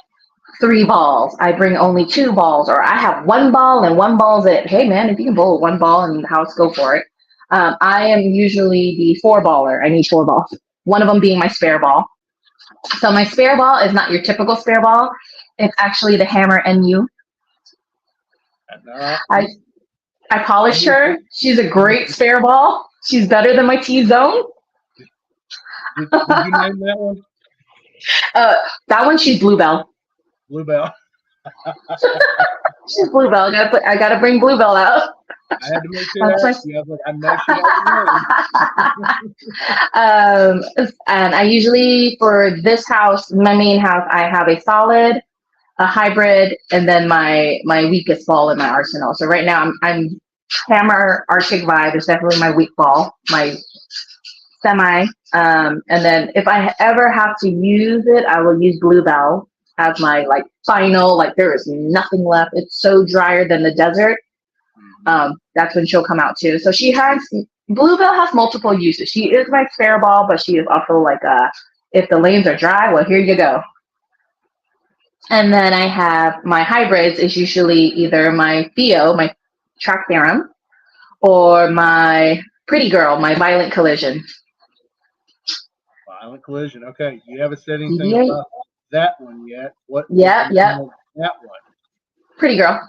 3 balls. I bring only 2 balls, or I have 1 ball and 1 ball's it. Hey man, if you can bowl with 1 ball in the house, go for it. I am usually the 4 baller. I need 4 balls. One of them being my spare ball. So my spare ball is not your typical spare ball. It's actually the Hammer NU. I I polished her. She's a great spare ball. She's better than my T-Zone. Did you name that one? That one, she's Bluebell. Bluebell. She's Bluebell. I gotta bring Bluebell out. I had to make sure that. I was like, I know she has a name. And I usually, for this house, my main house, I have a solid, a hybrid, and then my weakest ball in my arsenal. So right now, I'm Hammer Arctic Vibe is definitely my weak ball, my semi. And then if I ever have to use it, I will use Bluebell as my like final. Like there is nothing left. It's so drier than the desert. That's when she'll come out too. So Bluebell has multiple uses. She is my spare ball, but she is also like if the lanes are dry, well, here you go. And then I have my hybrids is usually either my Theo, my track theorem, or my pretty girl, my violent collision. Violent collision. Okay, you haven't said anything about that one yet. What? Yeah. That one. Pretty girl.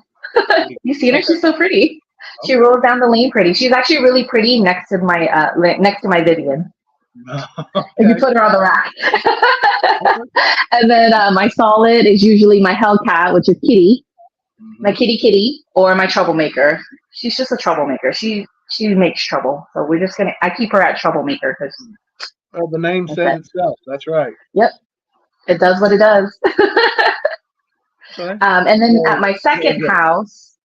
You seen her? She's so pretty. She rolls down the lane pretty. She's actually really pretty next to my Vivian. Okay. If you put her on the rack. And then my solid is usually my Hellcat, which is Kitty. My kitty, or my troublemaker. She's just a troublemaker. She makes trouble. So I keep her at troublemaker because. Well, the name says itself. That's right. Yep. It does what it does. Okay. And then at my second house,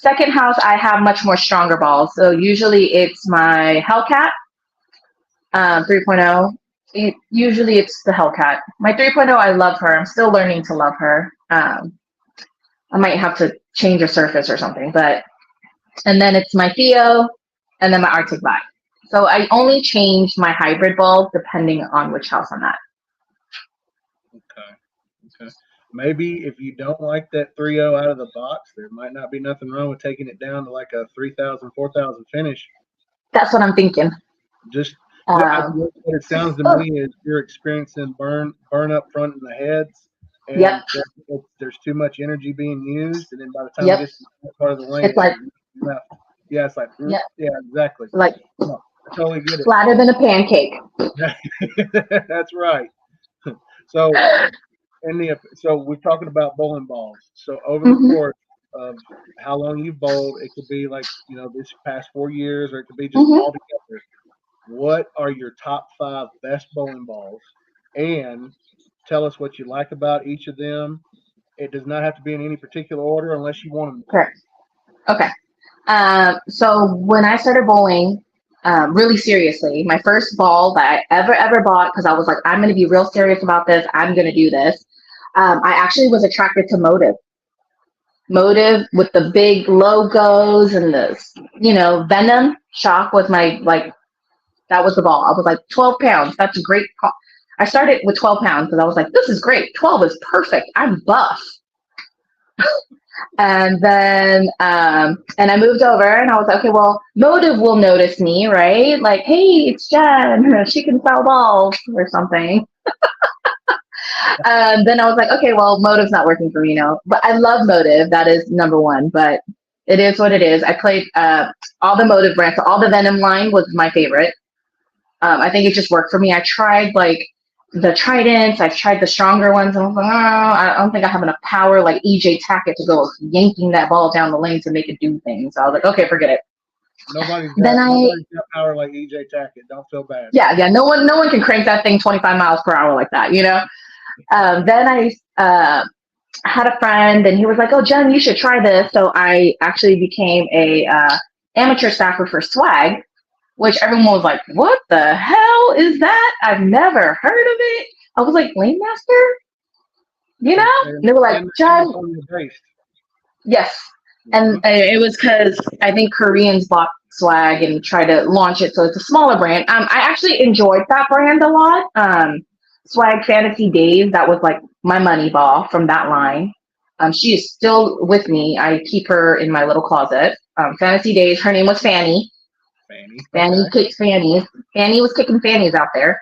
I have much more stronger balls. So usually it's my Hellcat 3.0. Usually it's the Hellcat. My 3.0, I love her. I'm still learning to love her. I might have to change a surface or something, and then it's my Theo, and then my Arctic Vibe. So I only change my hybrid balls depending on which house I'm at. Okay. Maybe if you don't like that 3.0 out of the box, there might not be nothing wrong with taking it down to like a 3,000, 4,000 finish. That's what I'm thinking. Just what it sounds to me is you're experiencing burn up front in the heads, Yep. and there's too much energy being used, and then by the time it Yep. gets to that part of the lane, It's like, left. Yeah, it's like, yep, yeah, exactly. like No, I totally get it. flatter than a pancake. That's right. So so we're talking about bowling balls. So over the Hmm. course of how long you've bowled, it could be like, this past 4 years, or it could be just Hmm. all together. What are your top 5 best bowling balls? And tell us what you like about each of them. It does not have to be in any particular order unless you want them to. Correct. Okay. So when I started bowling, really seriously, my first ball that I ever bought, because I was like, I'm going to be real serious about this. I'm going to do this. I actually was attracted to Motive with the big logos and Venom. Shock was that was the ball. I was like, 12 pounds. That's a great call. I started with 12 pounds because I was like, this is great. 12 is perfect. I'm buff. And then, and I moved over and I was like, okay, well, Motive will notice me, right? Like, hey, it's Jenn. She can sell balls or something. Then I was like, okay, well, Motive's not working for me now. But I love Motive. That is number one. But it is what it is. I played all the Motive brands. So all the Venom line was my favorite. I think it just worked for me. I tried like the Tridents. I've tried the stronger ones. And I was like, oh, I don't think I have enough power like EJ Tackett to go yanking that ball down the lane to make it do things. So I was like, okay, forget it. Nobody's Then got power like EJ Tackett. Don't feel bad. yeah, no one can crank that thing 25 miles per hour like that, Then I had a friend, and he was like, "Oh, Jenn, you should try this." So I actually became a amateur staffer for Swag, which everyone was like, "What the hell is that? I've never heard of it." I was like, "Lane Master," And they were like, "Jenn, yes." And it was because I think Koreans bought Swag and tried to launch it, so it's a smaller brand. I actually enjoyed that brand a lot. Swag Fantasy Days, that was like my money ball from that line. She is still with me. I keep her in my little closet. Fantasy Days, her name was Fanny. Fanny kicks fannies. Fanny was kicking fannies out there.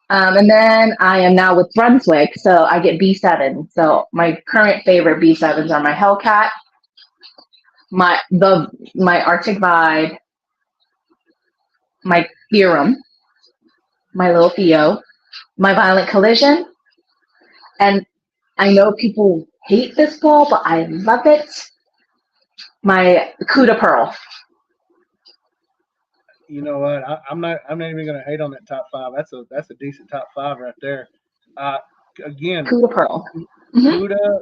And then I am now with Brunswick, so I get B7. So my current favorite B7s are my Hellcat, my Arctic Vibe, my Theorem, my little Theo, my Violent Collision, and I know people hate this ball, but I love it. My Cuda Pearl. You know what? I'm not even going to hate on that top 5. That's a decent top 5 right there. Again, Cuda Pearl. Cuda.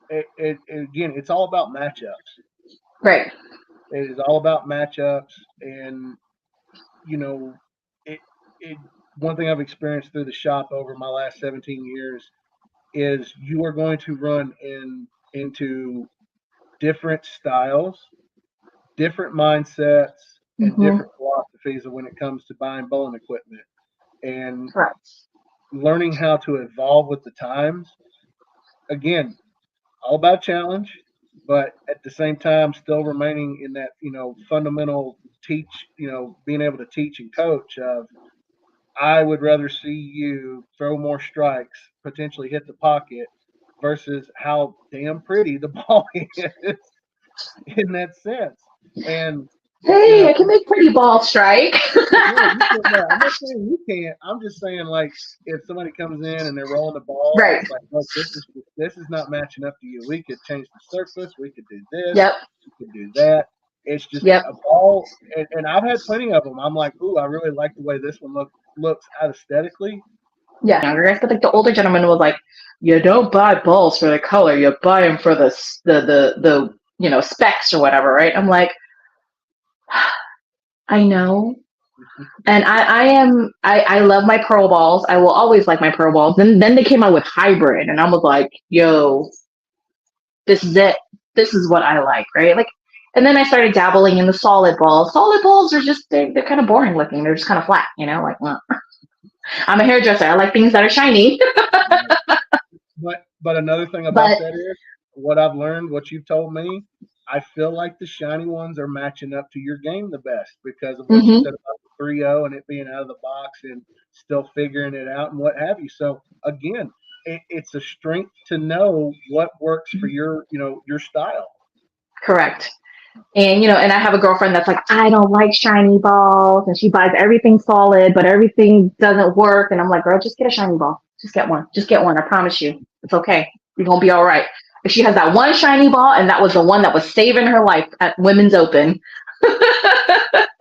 Again, it's all about matchups. Right. It is all about matchups, and one thing I've experienced through the shop over my last 17 years is you are going to run into different styles, different mindsets, and different philosophies of when it comes to buying bowling equipment, and learning how to evolve with the times. Again, all about challenge, but at the same time, still remaining in that fundamental being able to teach and coach. I would rather see you throw more strikes, potentially hit the pocket, versus how damn pretty the ball is in that sense. And hey, I can make pretty ball strike. I'm not saying you can't. I'm just saying, like, if somebody comes in and they're rolling the ball, right? It's like, look, this is not matching up to you. We could change the surface. We could do this. Yep. We could do that. It's just a ball, and I've had plenty of them. I'm like, ooh, I really like the way this one looks aesthetically. Yeah, younger guys, but like the older gentleman was like, "You don't buy balls for the color. You buy them for the specs or whatever." Right? I'm like, I know. And I love my pearl balls. I will always like my pearl balls. Then they came out with hybrid, and I was like, yo, this is it. This is what I like, right? Like, and then I started dabbling in the solid balls. Solid balls are just they're kind of boring looking. They're just kind of flat, like. I'm a hairdresser. I like things that are shiny. But another thing about that is what I've learned, what you've told me. I feel like the shiny ones are matching up to your game the best because of what you said about the 3.0 and it being out of the box and still figuring it out and what have you. So again, it's a strength to know what works for your, your style. Correct. And and I have a girlfriend that's like, I don't like shiny balls, and she buys everything solid, but everything doesn't work. And I'm like, girl, just get a shiny ball. Just get one. Just get one. I promise you, it's okay. You're gonna be all right. But she has that one shiny ball, and that was the one that was saving her life at Women's Open.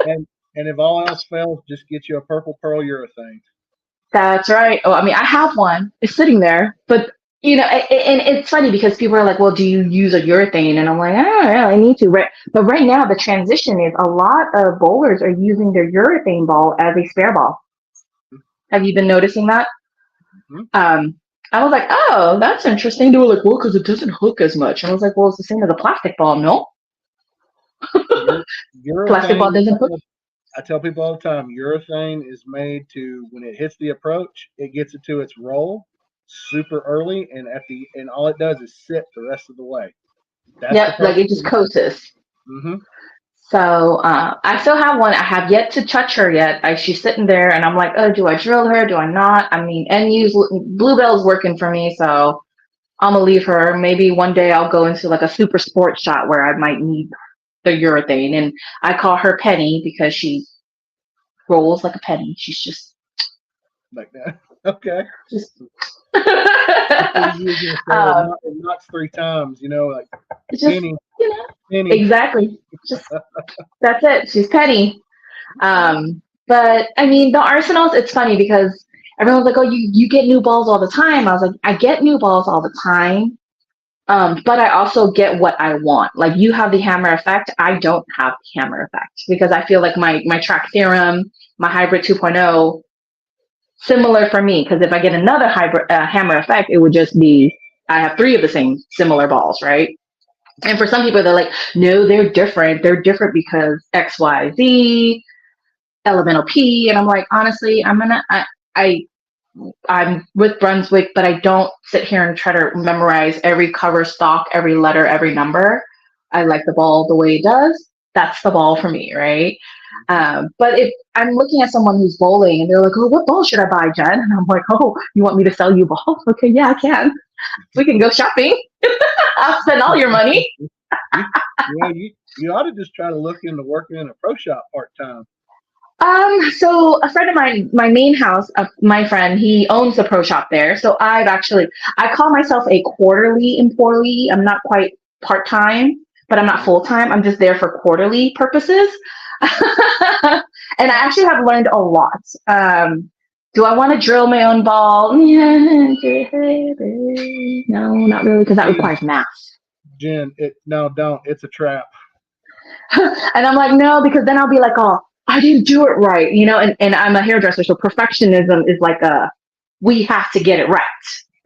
And if all else fails, just get you a purple pearl urethane. That's right. Oh, I mean, I have one. It's sitting there, but and it's funny because people are like, "Well, do you use a urethane?" And I'm like, "I don't really need to." Right, but right now the transition is a lot of bowlers are using their urethane ball as a spare ball. Have you been noticing that? Mm-hmm. I was like, "Oh, that's interesting." They were like, "Well, because it doesn't hook as much." And I was like, "Well, it's the same as a plastic ball, no? Plastic ball Urethane, doesn't hook." I tell people all the time, urethane is made to, when it hits the approach, it gets it to its roll super early, and all it does is sit the rest of the way. That's the Yep, like it purpose. just coasts. Mm-hmm. So I still have one. I have yet to touch her yet. She's sitting there, and I'm like, oh, do I drill her? Do I not? I mean, NU's Bluebell's working for me, so I'm gonna leave her. Maybe one day I'll go into like a super sports shot where I might need the urethane, and I call her Penny because she rolls like a penny. She's just Like that. Okay. just. It knocks 3 times, like It's just penny, you know penny. exactly. Just that's it. She's Penny. But I mean, the arsenals, it's funny because everyone's like, oh, you get new balls all the time. I was like, I get new balls all the time. But I also get what I want. Like you have the hammer effect. I don't have the hammer effect because I feel like my track theorem, my hybrid 2.0, similar for me. Because if I get another hybrid hammer effect, it would just be, I have 3 of the same similar balls, right? And for some people, they're like, no, they're different. They're different because X, Y, Z, elemental P. And I'm like, honestly, I'm with Brunswick, but I don't sit here and try to memorize every cover stock, every letter, every number. I like the ball the way it does. That's the ball for me, right? But if I'm looking at someone who's bowling and they're like, oh, what ball should I buy, Jen? And I'm like, oh, you want me to sell you balls? Okay, yeah, I can. We can go shopping. I'll spend all your money. You ought to just try to look into working in a pro shop part-time. So a friend of mine, my main house, my friend, he owns a pro shop there. So I call myself a quarterly employee. I'm not quite part-time, but I'm not full-time. I'm just there for quarterly purposes. And I actually have learned a lot. Do I want to drill my own ball? No, not really, because that requires math. Jen, no, don't. It's a trap. And I'm like, no, because then I'll be like, oh, I didn't do it right, and I'm a hairdresser, so perfectionism is like we have to get it right?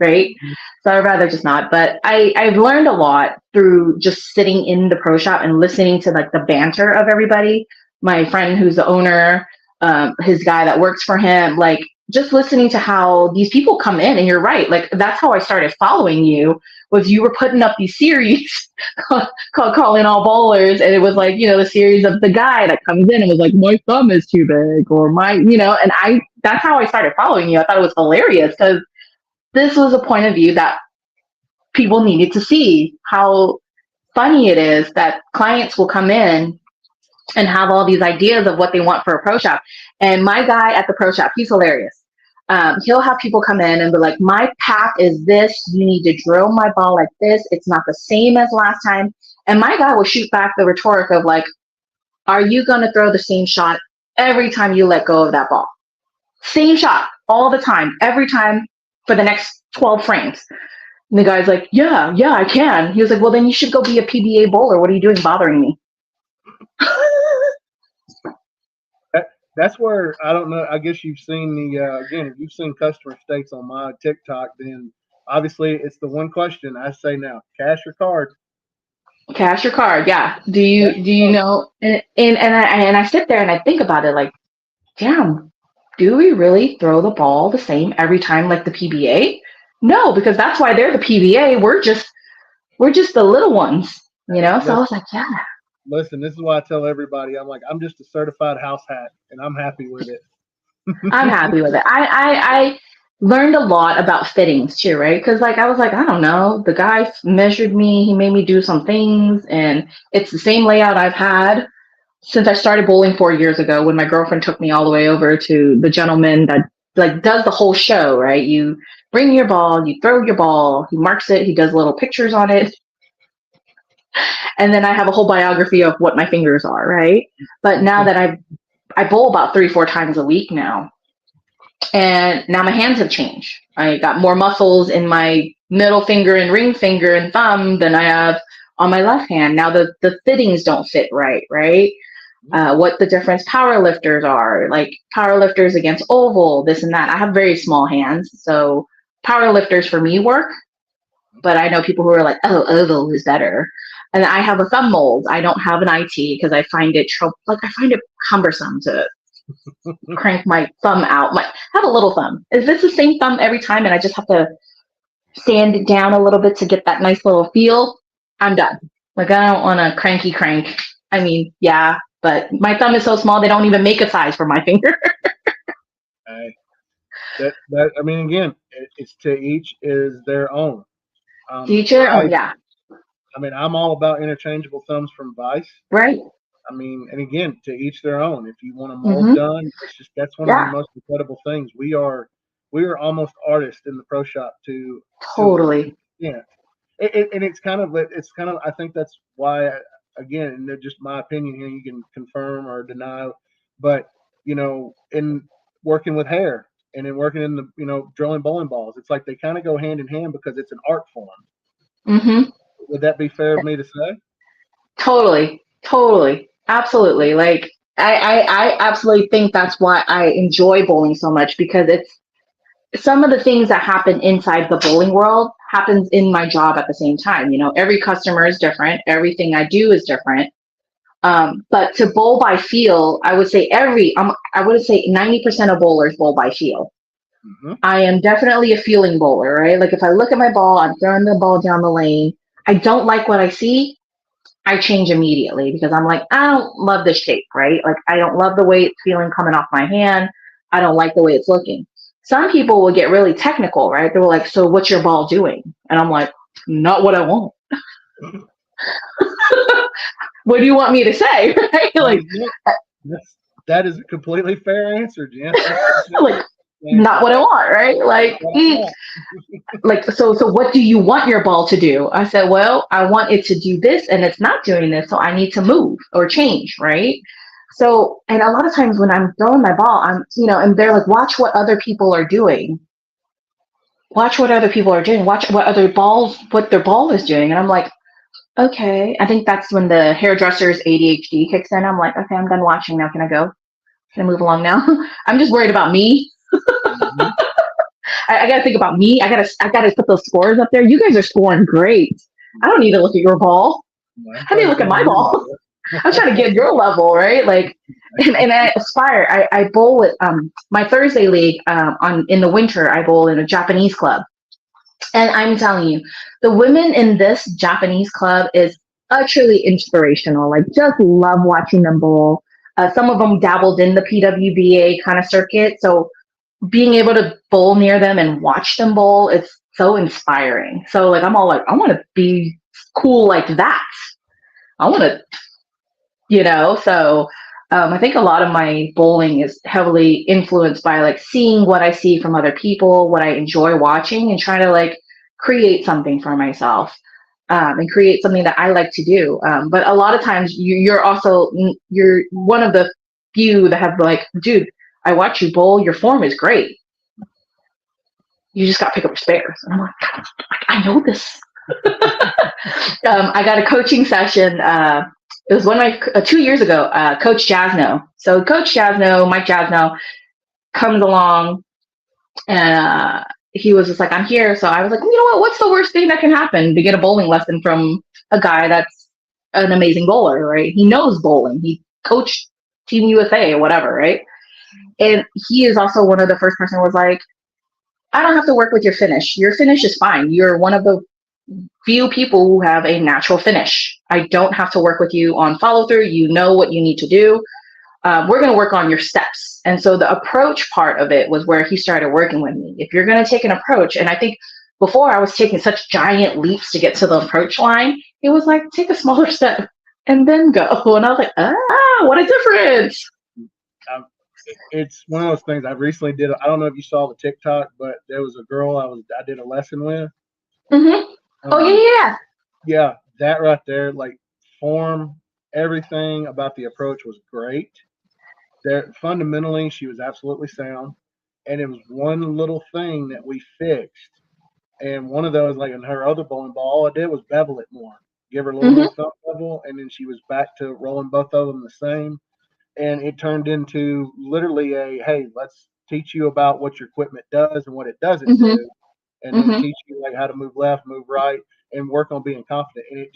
Mm-hmm. So I'd rather just not. But I've learned a lot through just sitting in the pro shop and listening to like the banter of everybody. My friend who's the owner, his guy that works for him, like just listening to how these people come in. And you're right, like that's how I started following you, was you were putting up these series called Calling All Bowlers, and it was like, the series of the guy that comes in and was like, my thumb is too big, or and that's how I started following you. I thought it was hilarious because this was a point of view that people needed to see, how funny it is that clients will come in and have all these ideas of what they want for a pro shop. And my guy at the pro shop, he's hilarious. He'll have people come in and be like, my path is this. You need to drill my ball like this. It's not the same as last time. And my guy will shoot back the rhetoric of like, are you going to throw the same shot every time you let go of that ball? Same shot all the time, every time for the next 12 frames. And the guy's like, yeah, I can. He was like, well, then you should go be a PBA bowler. What are you doing bothering me? That's where, I don't know, I guess you've seen again, if you've seen customer mistakes on my TikTok, then obviously it's the one question I say now, cash or card? Cash or card, yeah. Do you know? And I sit there and I think about it like, damn, do we really throw the ball the same every time like the PBA? No, because that's why they're the PBA. We're just the little ones, So I was like, yeah. Listen, this is why I tell everybody, I'm like, I'm just a certified house hack, and I'm happy with it. I'm happy with it. learned a lot about fittings too, right? Because like I was like, I don't know, the guy measured me, he made me do some things, and it's the same layout I've had since I started bowling 4 years ago when my girlfriend took me all the way over to the gentleman that like does the whole show, right? You bring your ball, you throw your ball, he marks it, he does little pictures on it, and then I have a whole biography of what my fingers are, right? But now that I bowl about 3-4 times a week now, and now my hands have changed. I got more muscles in my middle finger and ring finger and thumb than I have on my left hand. Now the fittings don't fit right, right? What the difference power lifters are, like power lifters against oval, this and that. I have very small hands, so power lifters for me work, but I know people who are like, oh, oval is better. And I have a thumb mold. I don't have an IT because I find it cumbersome to crank my thumb out. I have a little thumb. Is this the same thumb every time and I just have to sand it down a little bit to get that nice little feel? I'm done. Like, I don't want to cranky crank. I mean, yeah, but my thumb is so small they don't even make a size for my finger. I mean, again, it's to each is their own. Teacher, yeah. I mean, I'm all about interchangeable thumbs from Vice. Right. I mean, and again, to each their own. If you want a mold done, that's one of the most incredible things. We are almost artists in the pro shop to totally. Yeah, and it's kind of I think that's why, again, just my opinion here, you can confirm or deny, but in working with hair and in working in the drilling bowling balls, it's like they kind of go hand in hand because it's an art form. Mm-hmm. Would that be fair of me to say? Totally, absolutely. Like I absolutely think that's why I enjoy bowling so much, because it's some of the things that happen inside the bowling world happens in my job at the same time. Every customer is different. Everything I do is different. But to bowl by feel, I would say 90% of bowlers bowl by feel. Mm-hmm. I am definitely a feeling bowler, right? Like if I look at my ball, I'm throwing the ball down the lane. I don't like what I see, I change immediately because I'm like, I don't love this shape, right? Like I don't love the way it's feeling coming off my hand. I don't like the way it's looking. Some people will get really technical, right? They're like, so what's your ball doing? And I'm like, not what I want. What do you want me to say? Right? Like that is a completely fair answer, Jen. Like, not what I want, right? Like, so what do you want your ball to do? I said, well, I want it to do this and it's not doing this, so I need to move or change, right? So, and a lot of times when I'm throwing my ball, and they're like, watch what other people are doing. Watch what other people are doing. Watch what their ball is doing. And I'm like, okay. I think that's when the hairdresser's ADHD kicks in. I'm like, okay, I'm done watching now. Can I go? Can I move along now? I'm just worried about me. Mm-hmm. I got to think about me. I got to put those scores up there. You guys are scoring great. I don't need to look at your ball. I need to look at my ball. I'm trying to get your level, right? Like, and I aspire. I bowl with my Thursday league in the winter. I bowl in a Japanese club, and I'm telling you, the women in this Japanese club is utterly inspirational. Like, just love watching them bowl. Some of them dabbled in the PWBA kind of circuit, so being able to bowl near them and watch them bowl, it's so inspiring. So like, I'm all like, I want to be cool like that. I want to, so I think a lot of my bowling is heavily influenced by like seeing what I see from other people, what I enjoy watching, and trying to like create something for myself and create something that I like to do. But a lot of times you're one of the few that have like, dude, I watch you bowl. Your form is great. You just got to pick up your spares. And I'm like, I know this. I got a coaching session. It was 2 years ago, Coach Jasno. So Coach Jasno, Mike Jasno, comes along and he was just like, I'm here. So I was like, you know what? What's the worst thing that can happen? To get a bowling lesson from a guy that's an amazing bowler, right? He knows bowling. He coached Team USA or whatever, right? And he is also one of the first person who was like, I don't have to work with your finish. Your finish is fine. You're one of the few people who have a natural finish. I don't have to work with you on follow through. You know what you need to do. we're going to work on your steps. And so the approach part of it was where he started working with me. If you're going to take an approach, and I think before I was taking such giant leaps to get to the approach line, it was like, take a smaller step and then go. And I was like, what a difference. It's one of those things I recently did. I don't know if you saw the TikTok, but there was a girl I did a lesson with. Mm-hmm. Yeah, that right there, like form, everything about the approach was great. There, fundamentally, she was absolutely sound, and it was one little thing that we fixed. And one of those, like in her other bowling ball, all I did was bevel it more, give her a little more thumb bevel, and then she was back to rolling both of them the same. And it turned into literally hey, let's teach you about what your equipment does and what it doesn't do, and then teach you like how to move left, move right, and work on being confident. And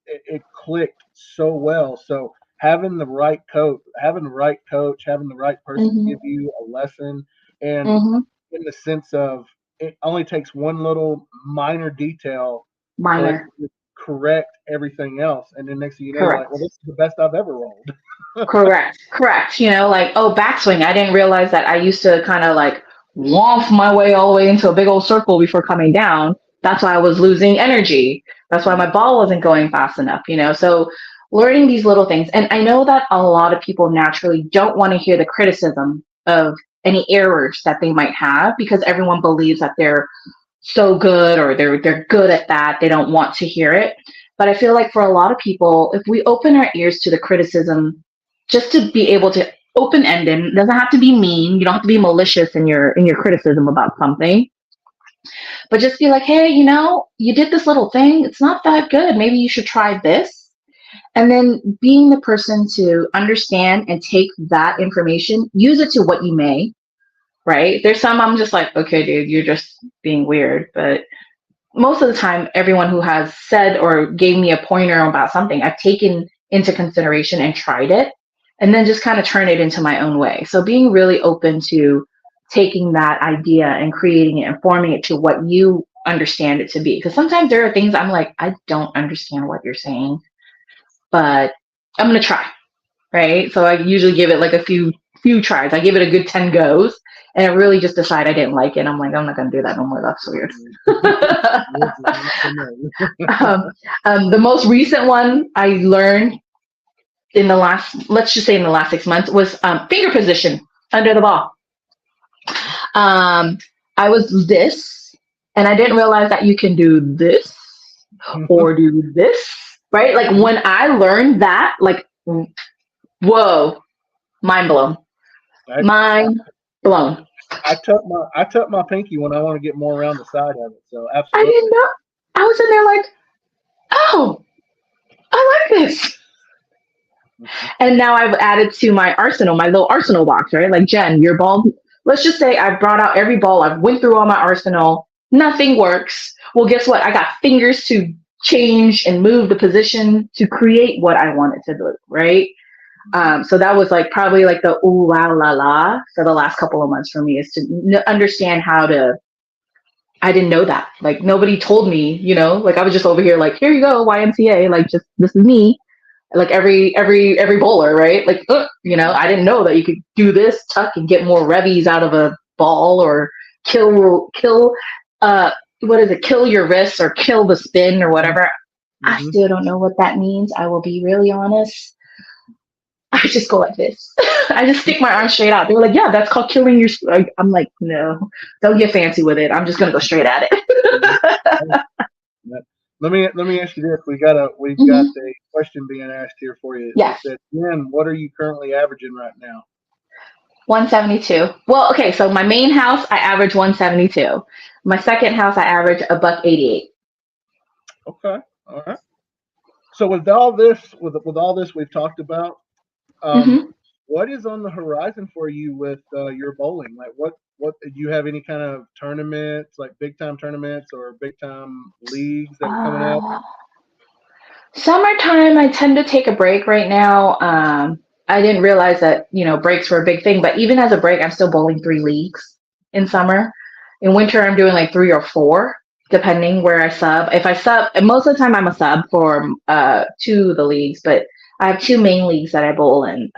it clicked so well. So having the right coach, having the right person give you a lesson, and in the sense of it only takes one little minor detail for it to correct everything else, and then next thing you know, you're like, well, this is the best I've ever rolled. Correct. You know, like, backswing. I didn't realize that I used to kind of like womp my way all the way into a big old circle before coming down. That's why I was losing energy. That's why my ball wasn't going fast enough, you know? So learning these little things. And I know that a lot of people naturally don't want to hear the criticism of any errors that they might have, because everyone believes that they're so good or they're good at that. They don't want to hear it. But I feel like for a lot of people, if we open our ears to the criticism, just to be able to open-end it, it doesn't have to be mean. You don't have to be malicious in your criticism about something. But just be like, hey, you know, you did this little thing. It's not that good. Maybe you should try this. And then being the person to understand and take that information, use it to what you may, right? There's some I'm just like, okay, dude, you're just being weird. But most of the time, everyone who has said or gave me a pointer about something, I've taken into consideration and tried it, and then just kind of turn it into my own way. So being really open to taking that idea and creating it and forming it to what you understand it to be. Because sometimes there are things I'm like, I don't understand what you're saying, but I'm going to try, right? So I usually give it like a few tries. I give it a good 10 goes, and I really just decide I didn't like it. I'm like, I'm not going to do that no more. That's weird. The most recent one I learned in the last, let's just say in the last 6 months, was finger position under the ball. I was this, and I didn't realize that you can do this or do this, right? Like when I learned that, like, whoa, mind blown. Mind blown. I tuck my pinky when I want to get more around the side of it. So absolutely. I didn't know. I was in there like, oh, I like this. And now I've added to my arsenal, my little arsenal box, right? Like, Jen, your ball, let's just say I brought out every ball. I went through all my arsenal. Nothing works. Well, guess what? I got fingers to change and move the position to create what I wanted to do, right? So that was like probably like the ooh, la, la, la for the last couple of months for me, is to understand how to, I didn't know that. Like nobody told me, you know, like I was just over here like, here you go, YMCA, like just, this is me. Like every bowler, right? Like, you know, I didn't know that you could do this, tuck and get more revies out of a ball, or kill, what is it? Kill your wrists or kill the spin or whatever. I still don't know what that means. I will be really honest. I just go like this. I just stick my arm straight out. They were like, yeah, that's called killing your. I'm like, no, don't get fancy with it. I'm just gonna go straight at it. Let me ask you this. We've got a question being asked here for you. Yes. It said, Jen, what are you currently averaging right now? 172. Well, okay, so my main house I average 172. My second house I average $188. Okay, all right. So with all this we've talked about, what is on the horizon for you with your bowling? Like what do you have, any kind of tournaments, like big time tournaments or big time leagues that are coming up? Summertime, I tend to take a break right now. I didn't realize that, you know, breaks were a big thing, but even as a break, I'm still bowling 3 leagues in summer. In winter, I'm doing like 3 or 4, depending where I sub. If I sub, most of the time I'm a sub for 2 of the leagues, but I have two main leagues that I bowl in.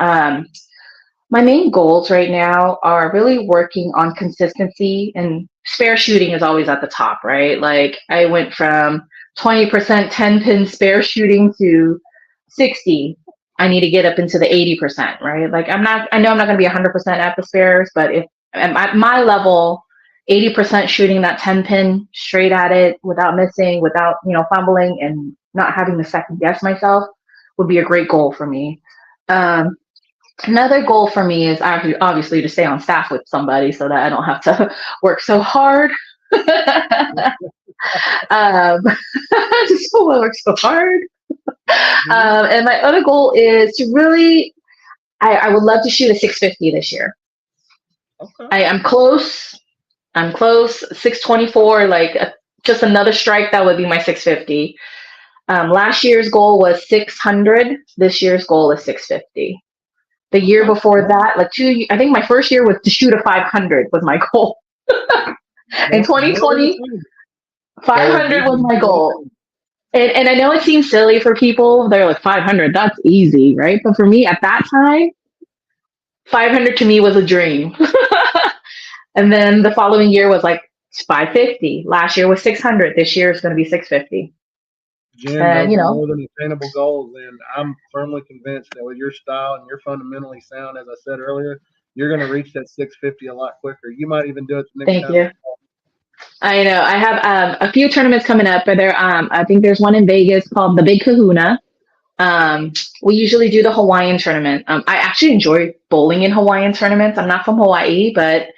My main goals right now are really working on consistency, and spare shooting is always at the top, right? Like I went from 20% 10 pin spare shooting to 60. I need to get up into the 80%, right? Like I know I'm not going to be 100% at the spares, but if at my level, 80% shooting that 10 pin straight at it without missing, without, fumbling and not having to second guess myself would be a great goal for me. Um, Another goal for me is actually obviously to stay on staff with somebody so that I don't have to work so hard. Just don't want to work so hard. And my other goal is to really, I would love to shoot a 650 this year. Okay. I'm close. 624, like just another strike, that would be my 650. Last year's goal was 600. This year's goal is 650. The year before that, I think my first year was to shoot a 500 was my goal. In 2020, 500 was my goal. And I know it seems silly for people. They're like, 500, that's easy, right? But for me at that time, 500 to me was a dream. And then the following year was like 550. Last year was 600. This year is going to be 650. Jen, those are more than attainable goals, and I'm firmly convinced that with your style and you're fundamentally sound, as I said earlier, you're going to reach that 650 a lot quicker. You might even do it the next time. Thank you. I know. I have a few tournaments coming up, but I think there's one in Vegas called the Big Kahuna. We usually do the Hawaiian tournament. I actually enjoy bowling in Hawaiian tournaments. I'm not from Hawaii, but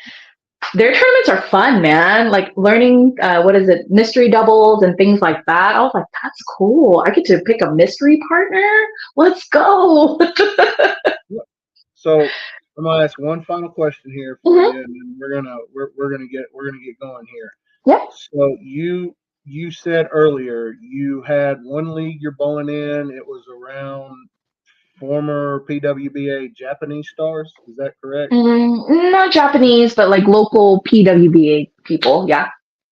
their tournaments are fun, man. Like learning, mystery doubles and things like that. I was like, that's cool. I get to pick a mystery partner. Let's go. So I'm gonna ask one final question here for you, and then we're gonna get going here. Yeah. So you said earlier you had one league you're bowling in. It was around former PWBA Japanese stars. Is that correct? Not Japanese, but like local PWBA people. Yeah.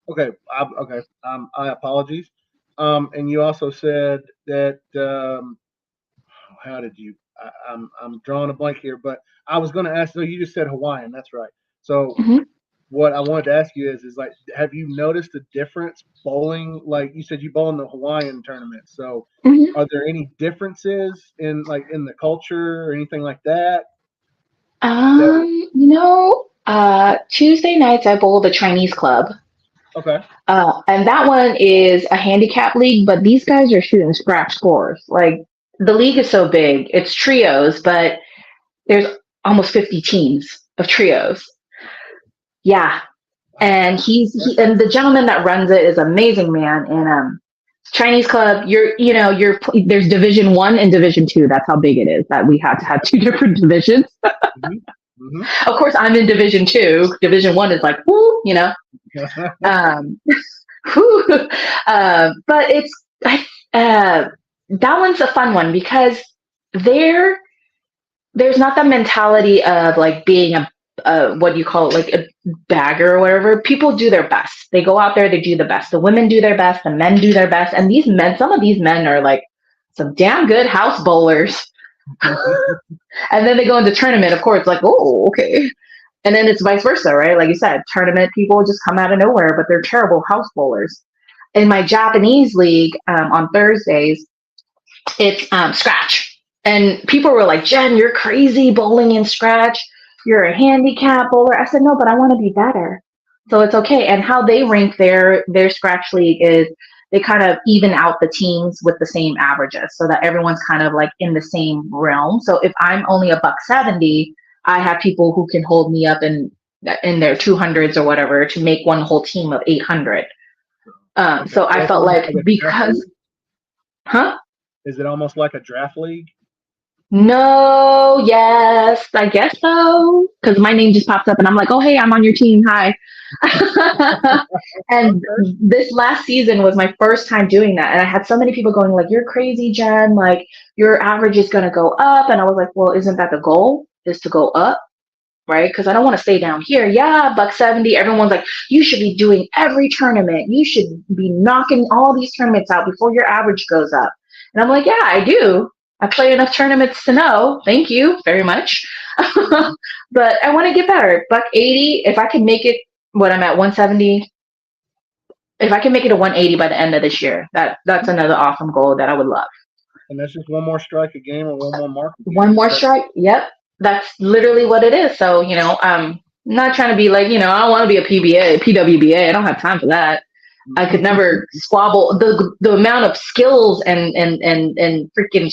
Okay. I apologies. And you also said that. How did you? I'm drawing a blank here, but I was going to ask. So you just said Hawaiian. That's right. So what I wanted to ask you is like, have you noticed a difference bowling? Like you said, you bowl in the Hawaiian tournament. So are there any differences in the culture or anything like that? Tuesday nights I bowl the Chinese club. Okay. And that one is a handicap league, but these guys are shooting scratch scores. Like the league is so big, it's trios, but there's almost 50 teams of trios. Yeah. And and the gentleman that runs it is amazing, man. And Chinese club, there's Division 1 and Division 2. That's how big it is that we had to have two different divisions. Of course, I'm in Division 2. Division 1 is like, woo, but that one's a fun one because there's not the mentality of like being a what do you call it, like a bagger or whatever. People do their best. They go out there, they do the best. The women do their best, the men do their best. And some of these men are like some damn good house bowlers. And then they go into tournament, of course, like, oh, okay. And then it's vice versa, right? Like you said, tournament people just come out of nowhere, but they're terrible house bowlers. In my Japanese league on Thursdays, it's scratch. And people were like, Jen, you're crazy bowling in scratch. You're a handicap bowler. I said, no, but I want to be better. So it's okay. And how they rank their scratch league is they kind of even out the teams with the same averages so that everyone's kind of like in the same realm. So if I'm only a $170, I have people who can hold me up in their 200s or whatever to make one whole team of 800. So I felt like because, Is it almost like a draft league? No, yes, I guess so. Because my name just pops up and I'm like, oh, hey, I'm on your team. Hi. And this last season was my first time doing that. And I had so many people going like, you're crazy, Jen. Like your average is going to go up. And I was like, well, isn't that the goal, is to go up? Right? Because I don't want to stay down here. Yeah, $170. Everyone's like, you should be doing every tournament. You should be knocking all these tournaments out before your average goes up. And I'm like, yeah, I do. I play enough tournaments to know. Thank you very much. But I want to get better. Buck 80, if I can make it what I'm at 170, if I can make it a 180 by the end of this year, that's another awesome goal that I would love. And that's just one more strike a game or one more mark a game. One more strike. Yep. That's literally what it is. So, I'm not trying to be like, I don't want to be a PWBA. I don't have time for that. I could never squabble the amount of skills and freaking.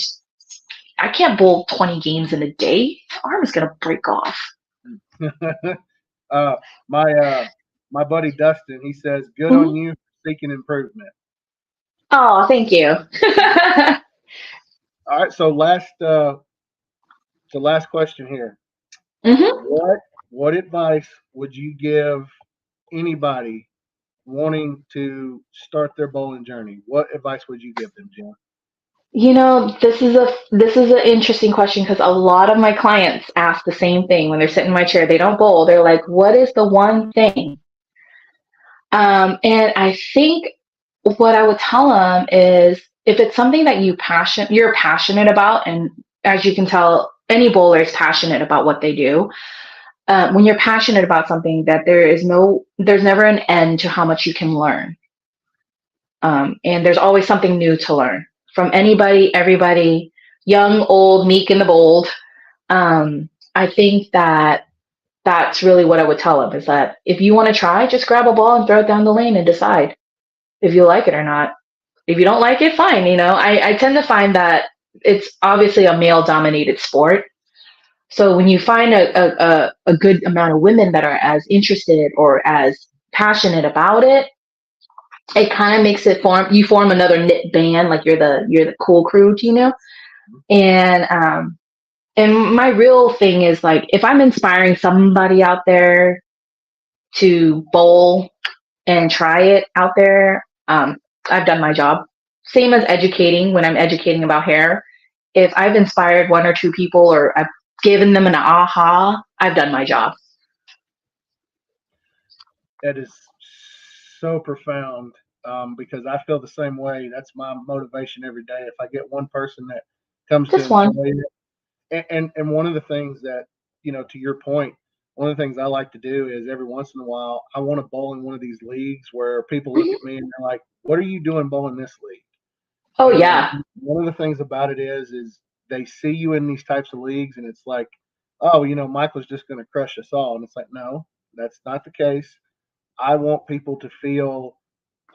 I can't bowl 20 games in a day. My arm is gonna break off. My buddy Dustin, he says, "Good on you for seeking improvement." Oh, thank you. All right, so last question here. What advice would you give anybody wanting to start their bowling journey? What advice would you give them, Jenn? This is an interesting question because a lot of my clients ask the same thing when they're sitting in my chair. They don't bowl. They're like, "What is the one thing?" And I think what I would tell them is, if it's something that you're passionate about, and as you can tell, any bowler is passionate about what they do. When you're passionate about something, that there's never an end to how much you can learn. And there's always something new to learn from anybody, everybody, young, old, meek, and the bold. I think that's really what I would tell them, is that if you want to try, just grab a ball and throw it down the lane and decide if you like it or not. If you don't like it, fine. I tend to find that it's obviously a male-dominated sport. So when you find a good amount of women that are as interested or as passionate about it, it kind of makes it form another knit band, like you're the cool crew, and my real thing is, like, if I'm inspiring somebody out there to bowl and try it out there, I've done my job. Same as educating, when I'm educating about hair. If I've inspired one or two people, or I've given them an aha, I've done my job. That is so profound, because I feel the same way. That's my motivation every day. If I get one person that comes Just to enjoy it, and one of the things that, to your point, one of the things I like to do is every once in a while, I want to bowl in one of these leagues where people look at me and they're like, "What are you doing bowling this league?" Oh, yeah. One of the things about it is they see you in these types of leagues, and it's like, "Oh, Michael's just going to crush us all," and it's like, no, that's not the case. I want people to feel.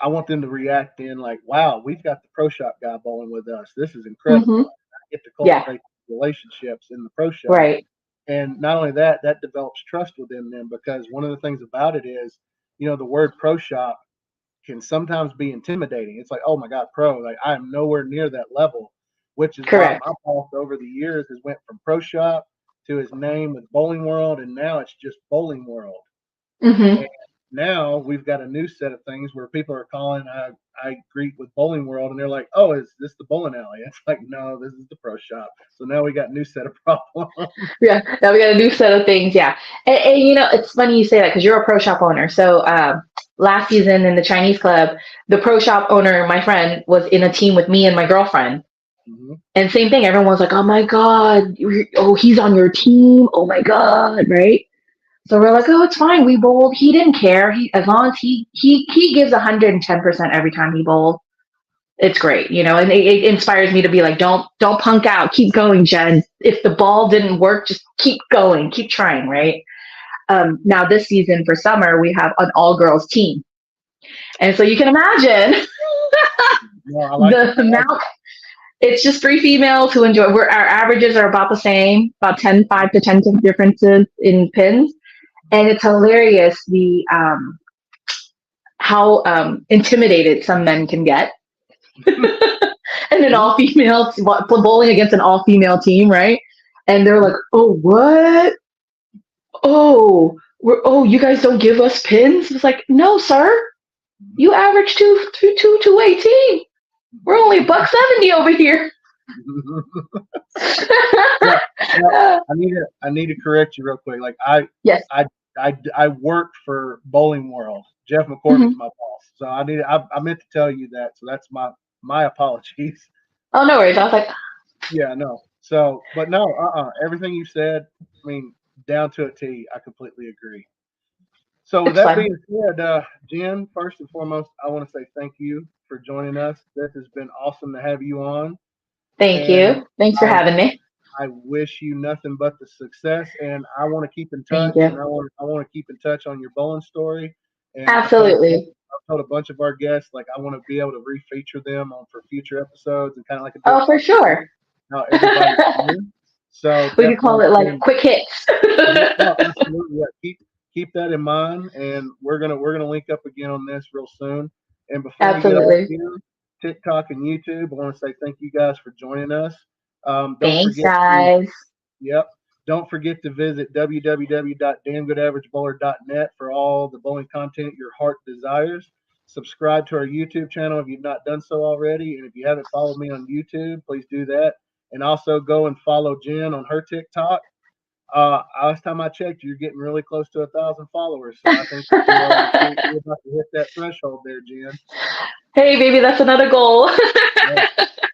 I want them to react in like, "Wow, we've got the pro shop guy bowling with us. This is incredible." I get to cultivate relationships in the pro shop. Right. And not only that, that develops trust within them, because one of the things about it is, the word pro shop can sometimes be intimidating. It's like, oh my God, pro, like I am nowhere near that level, which is correct. Why my boss over the years has went from pro shop to his name with Bowling World, and now it's just Bowling World. And now we've got a new set of things where people are calling. I greet with Bowling World, and they're like, "Oh, is this the bowling alley?" It's like, no, this is the pro shop. So now we got a new set of problems. Yeah, now we got a new set of things. Yeah, and it's funny you say that, because you're a pro shop owner. So last season in the Chinese club, the pro shop owner, my friend, was in a team with me and my girlfriend. And same thing. Everyone was like, "Oh my God, he's on your team. Oh my God," right? So we're like, "Oh, it's fine. We bowled. He didn't care. As long as he gives 110% every time he bowled, it's great, And it inspires me to be like, don't punk out. Keep going, Jenn. If the ball didn't work, just keep going. Keep trying, right?" Now this season for summer, we have an all-girls team, and so you can imagine the amount. It's just 3 females who enjoy. Our averages are about the same, about 5 to 10 differences in pins. And it's hilarious how intimidated some men can get. And an all-female bowling against an all-female team, right? And they're like, "Oh, what? Oh, you guys don't give us pins?" It's like, "No, sir. You average 218. We're only $170 over here." I need to correct you real quick. Like I work for Bowling World. Jeff McCormick's my boss, so I meant to tell you that. So that's my apologies. Oh, no worries. I was like, Yeah, no. So, but no, everything you said, I mean, down to a T, I completely agree. So, with It's that fun. being said, Jen, first and foremost, I want to say thank you for joining us. This has been awesome to have you on, Thank and you. Thanks for I having me. I wish you nothing but the success. And I want to keep in Thank touch, and you. I want to keep in touch on your bowling story. And Absolutely. I've told a bunch of our guests like I want to be able to refeature them on for future episodes and kind of like do a Oh, for part two, sure. how everybody's doing. So We could call definitely it like stay. quick hits. Yeah, no, absolutely. Yeah, keep that in mind, and we're gonna link up again on this real soon. And before we get off Absolutely. here, TikTok and YouTube, I want to say thank you guys for joining us. Don't Thanks, forget to guys. Yep. Don't forget to visit www.damngoodaveragebowler.net for all the bowling content your heart desires. Subscribe to our YouTube channel if you've not done so already. And if you haven't followed me on YouTube, please do that. And also go and follow Jen on her TikTok. Last time I checked, you're getting really close to 1,000 followers. So I think you're about to hit that threshold there, Jen. Hey, baby, that's another goal. Yeah.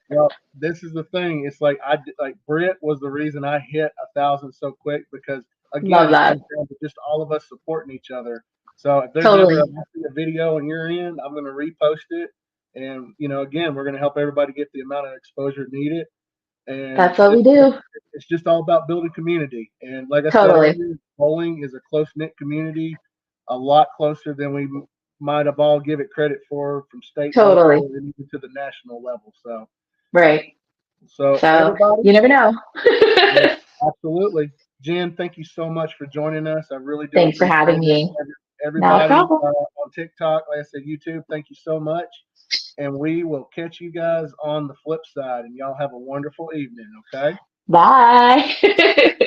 Well, this is the thing. It's like like Britt was the reason I hit 1,000 so quick because again, Love it that. comes down to just all of us supporting each other. So if there's ever Totally. a video and you're in, I'm going to repost it, and again, we're going to help everybody get the amount of exposure needed. And That's what we do. it's just all about building community. And like I said Totally. earlier, bowling is a close knit community, a lot closer than we might have all give it credit for from state, Totally. local, and even to the national level. Right. So So everybody, you never know. yeah, absolutely. Jen, thank you so much for joining us. I really do Thanks for appreciate having it. me. No Everybody problem. on TikTok, like I said, YouTube, thank you so much. And we will catch you guys on the flip side. And y'all have a wonderful evening, okay? Bye.